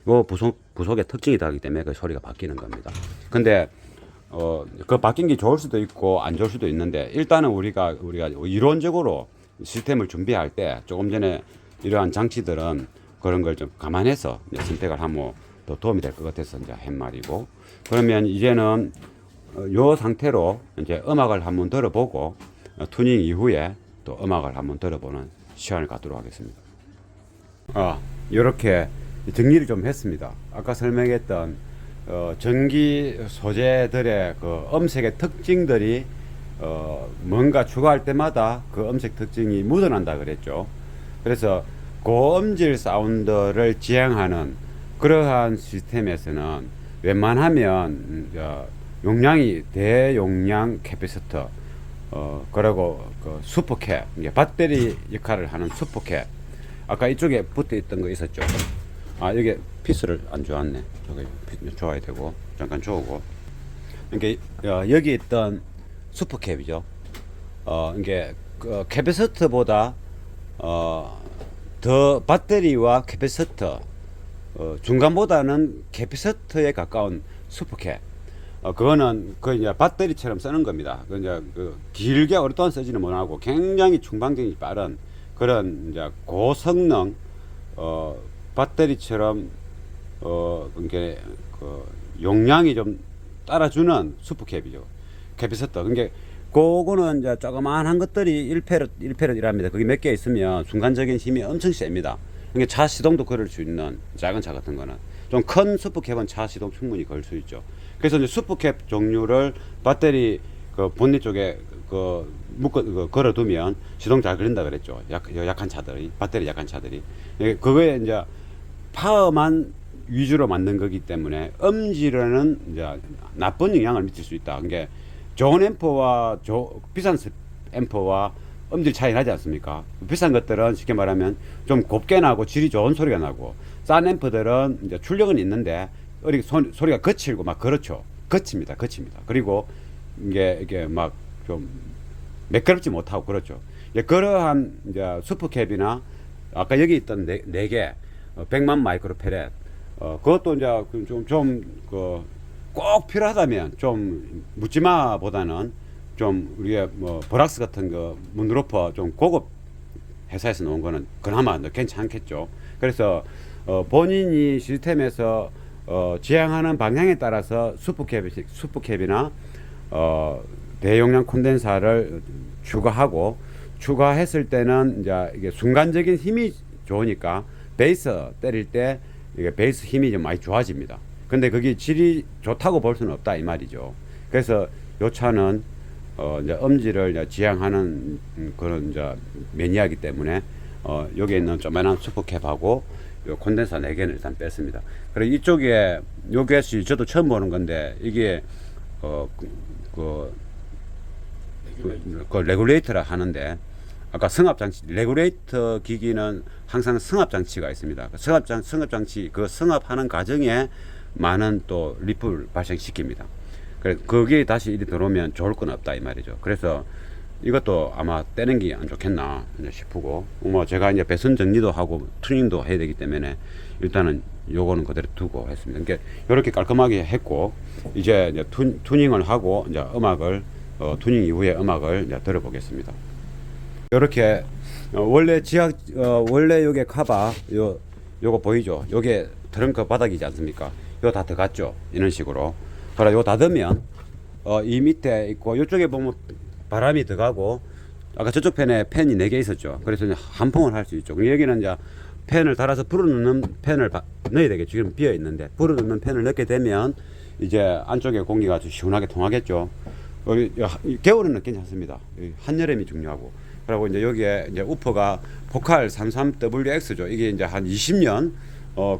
요 부속의 특징이 더하기 때문에 그 소리가 바뀌는 겁니다. 근데 그 바뀐 게 좋을 수도 있고 안 좋을 수도 있는데 일단은 우리가 이론적으로 시스템을 준비할 때 조금 전에 이러한 장치들은 그런 걸 좀 감안해서 선택을 하면 더 도움이 될 것 같아서 이제 한 말이고 그러면 이제는 요 상태로 이제 음악을 한번 들어보고 투닝 이후에 또 음악을 한번 들어보는 시간을 갖도록 하겠습니다. 이렇게 정리를 좀 했습니다. 아까 설명했던 전기 소재들의 그 음색의 특징들이 뭔가 추가할 때마다 그 음색 특징이 묻어난다 그랬죠. 그래서 고음질 사운드를 지향하는 그러한 시스템에서는 웬만하면 용량이 대용량 캐패시터 그리고 그 슈퍼캡 배터리 역할을 하는 슈퍼캡 아까 이쪽에 붙어 있던 거 있었죠. 여기 피스를 안 좋았네. 저기 피스 줘야 되고 잠깐 줘오고 그러니까 여기 있던 슈퍼캡이죠. 이게 그 캐패시터보다 더 배터리와 캐패시터 중간보다는 캐패시터에 가까운 슈퍼캡 그거는 그 이제 배터리처럼 쓰는 겁니다. 그 이제 그 길게 오랫동안 쓰지는 못하고 굉장히 충방전이 빠른 그런 이제 고성능 배터리처럼 그게 그 용량이 좀 따라주는 수프캡이죠. 캐피서터. 그러니까 그거는 이제 조그만한 것들이 1페럿이랍니다. 그게 몇 개 있으면 순간적인 힘이 엄청 셉니다. 그러니까 차 시동도 걸을 수 있는 작은 차 같은 거는 좀 큰 수프캡은 차 시동 충분히 걸 수 있죠. 그래서 이제 수프캡 종류를 배터리 그 본닛 쪽에 걸어두면 시동 잘 걸린다 그랬죠. 약한 차들이, 배터리 약한 차들이. 그거에 이제 파워만 위주로 만든 거기 때문에 음질에는 이제 나쁜 영향을 미칠 수 있다. 그러니까 좋은 앰프와 비싼 앰프와 음질 차이 나지 않습니까? 비싼 것들은 쉽게 말하면 좀 곱게 나고 질이 좋은 소리가 나고, 싼 앰프들은 이제 출력은 있는데 소리가 거칠고 막 그렇죠. 거칩니다. 그리고 이게 막 좀 매끄럽지 못하고 그렇죠. 그러한 이제 수프캡이나 아까 여기 있던 네 개 100만 마이크로페렛 그것도 이제 꼭 필요하다면 좀 묻지마보다는 좀 우리가 뭐 버락스 같은 거 문드로퍼 좀 고급 회사에서 놓은 거는 그나마 괜찮겠죠. 그래서 본인이 시스템에서 지향하는 방향에 따라서 수프캡이나 대용량 콘덴사를 추가했을 때는 이제 이게 순간적인 힘이 좋으니까 베이스 때릴 때 이게 베이스 힘이 좀 많이 좋아집니다. 근데 그게 질이 좋다고 볼 수는 없다 이 말이죠. 그래서 요 차는 이제 음질을 이제 지향하는 그런 이제 매니아이기 때문에 여기에 있는 조그만한 수프캡하고 요 콘덴서 4개는 일단 뺐습니다. 그리고 이쪽에 요게 저도 처음 보는 건데 이게 그 레귤레이터라 하는데 아까 승합장치 레귤레이터 기기는 항상 승합장치가 있습니다. 승합장치 그 승합하는 과정에 많은 또 리프를 발생시킵니다. 그래서 거기에 다시 일이 들어오면 좋을 건 없다 이 말이죠. 그래서 이것도 아마 떼는 게 안 좋겠나 싶고, 뭐 제가 이제 배선 정리도 하고 튜닝도 해야 되기 때문에 일단은 요거는 그대로 두고 했습니다. 그러니까 이렇게 깔끔하게 했고, 이제 튜닝을 하고 이제 음악을 튜닝 이후에 음악을 이제 들어보겠습니다. 이렇게 원래 원래 요게 카바 요거 보이죠? 요게 트렁크 바닥이지 않습니까? 요 다 들어갔죠? 이런 식으로. 그래 요 닫으면 이 밑에 있고 요쪽에 보면 바람이 들어가고, 아까 저쪽 팬에 팬이 4개 있었죠. 그래서 이제 한풍을 할 수 있죠. 여기는 이제 팬을 달아서 불어넣는 팬을 넣어야 되겠죠. 지금 비어 있는데 불어넣는 팬을 넣게 되면 이제 안쪽에 공기가 아주 시원하게 통하겠죠. 겨울에는 괜찮습니다. 한여름이 중요하고. 그리고 이제 여기에 이제 우퍼가 보칼 33WX죠. 이게 이제 한 20년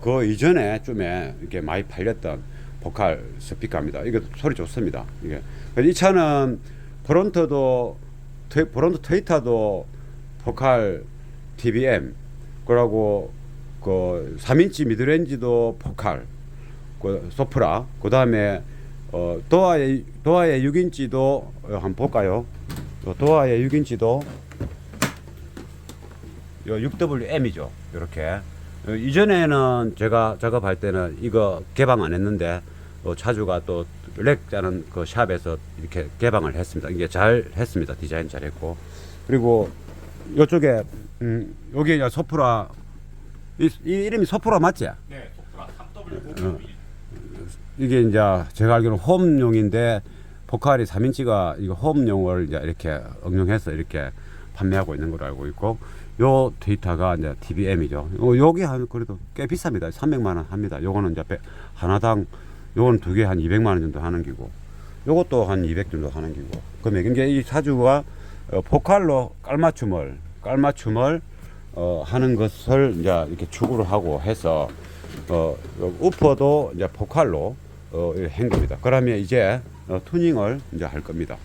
그 이전에 쯤에 이렇게 많이 팔렸던 보칼 스피커입니다. 이거 소리 좋습니다. 이게 이 차는 프론트 트위터도 보칼 TBM, 그리고 그 3인치 미드레인지도 보칼, 그 소프라, 그 다음에 도아의 6인치도 한번 볼까요? 도아의 6인치도 6WM이죠. 이렇게. 이전에는 제가 작업할 때는 이거 개방 안 했는데 차주가 또 렉 짜는 그 샵에서 이렇게 개방을 했습니다. 이게 잘 했습니다. 디자인 잘 했고. 그리고 이쪽에 여기 이제 소프라 이 이름이 소프라 맞지? 네, 소프라 3W. 이게 이제 제가 알기로는 홈용인데 보컬이 3인치가 이거 홈용을 이제 이렇게 응용해서 이렇게 판매하고 있는 걸로 알고 있고, 요 데이터가 이제 TBM이죠. 여기 한 그래도 꽤 비쌉니다. 300만 원 합니다. 요거는 이제 하나당 요건 2개 한 200만 원 정도 하는 기고, 요것도 한 200 정도 하는 기고. 그러면 이게 이 사주가 보컬로 깔맞춤을 하는 것을 이제 이렇게 추구를 하고 해서 우퍼도 이제 보컬로 한 겁니다. 그러면 이제 튜닝을 이제 할 겁니다.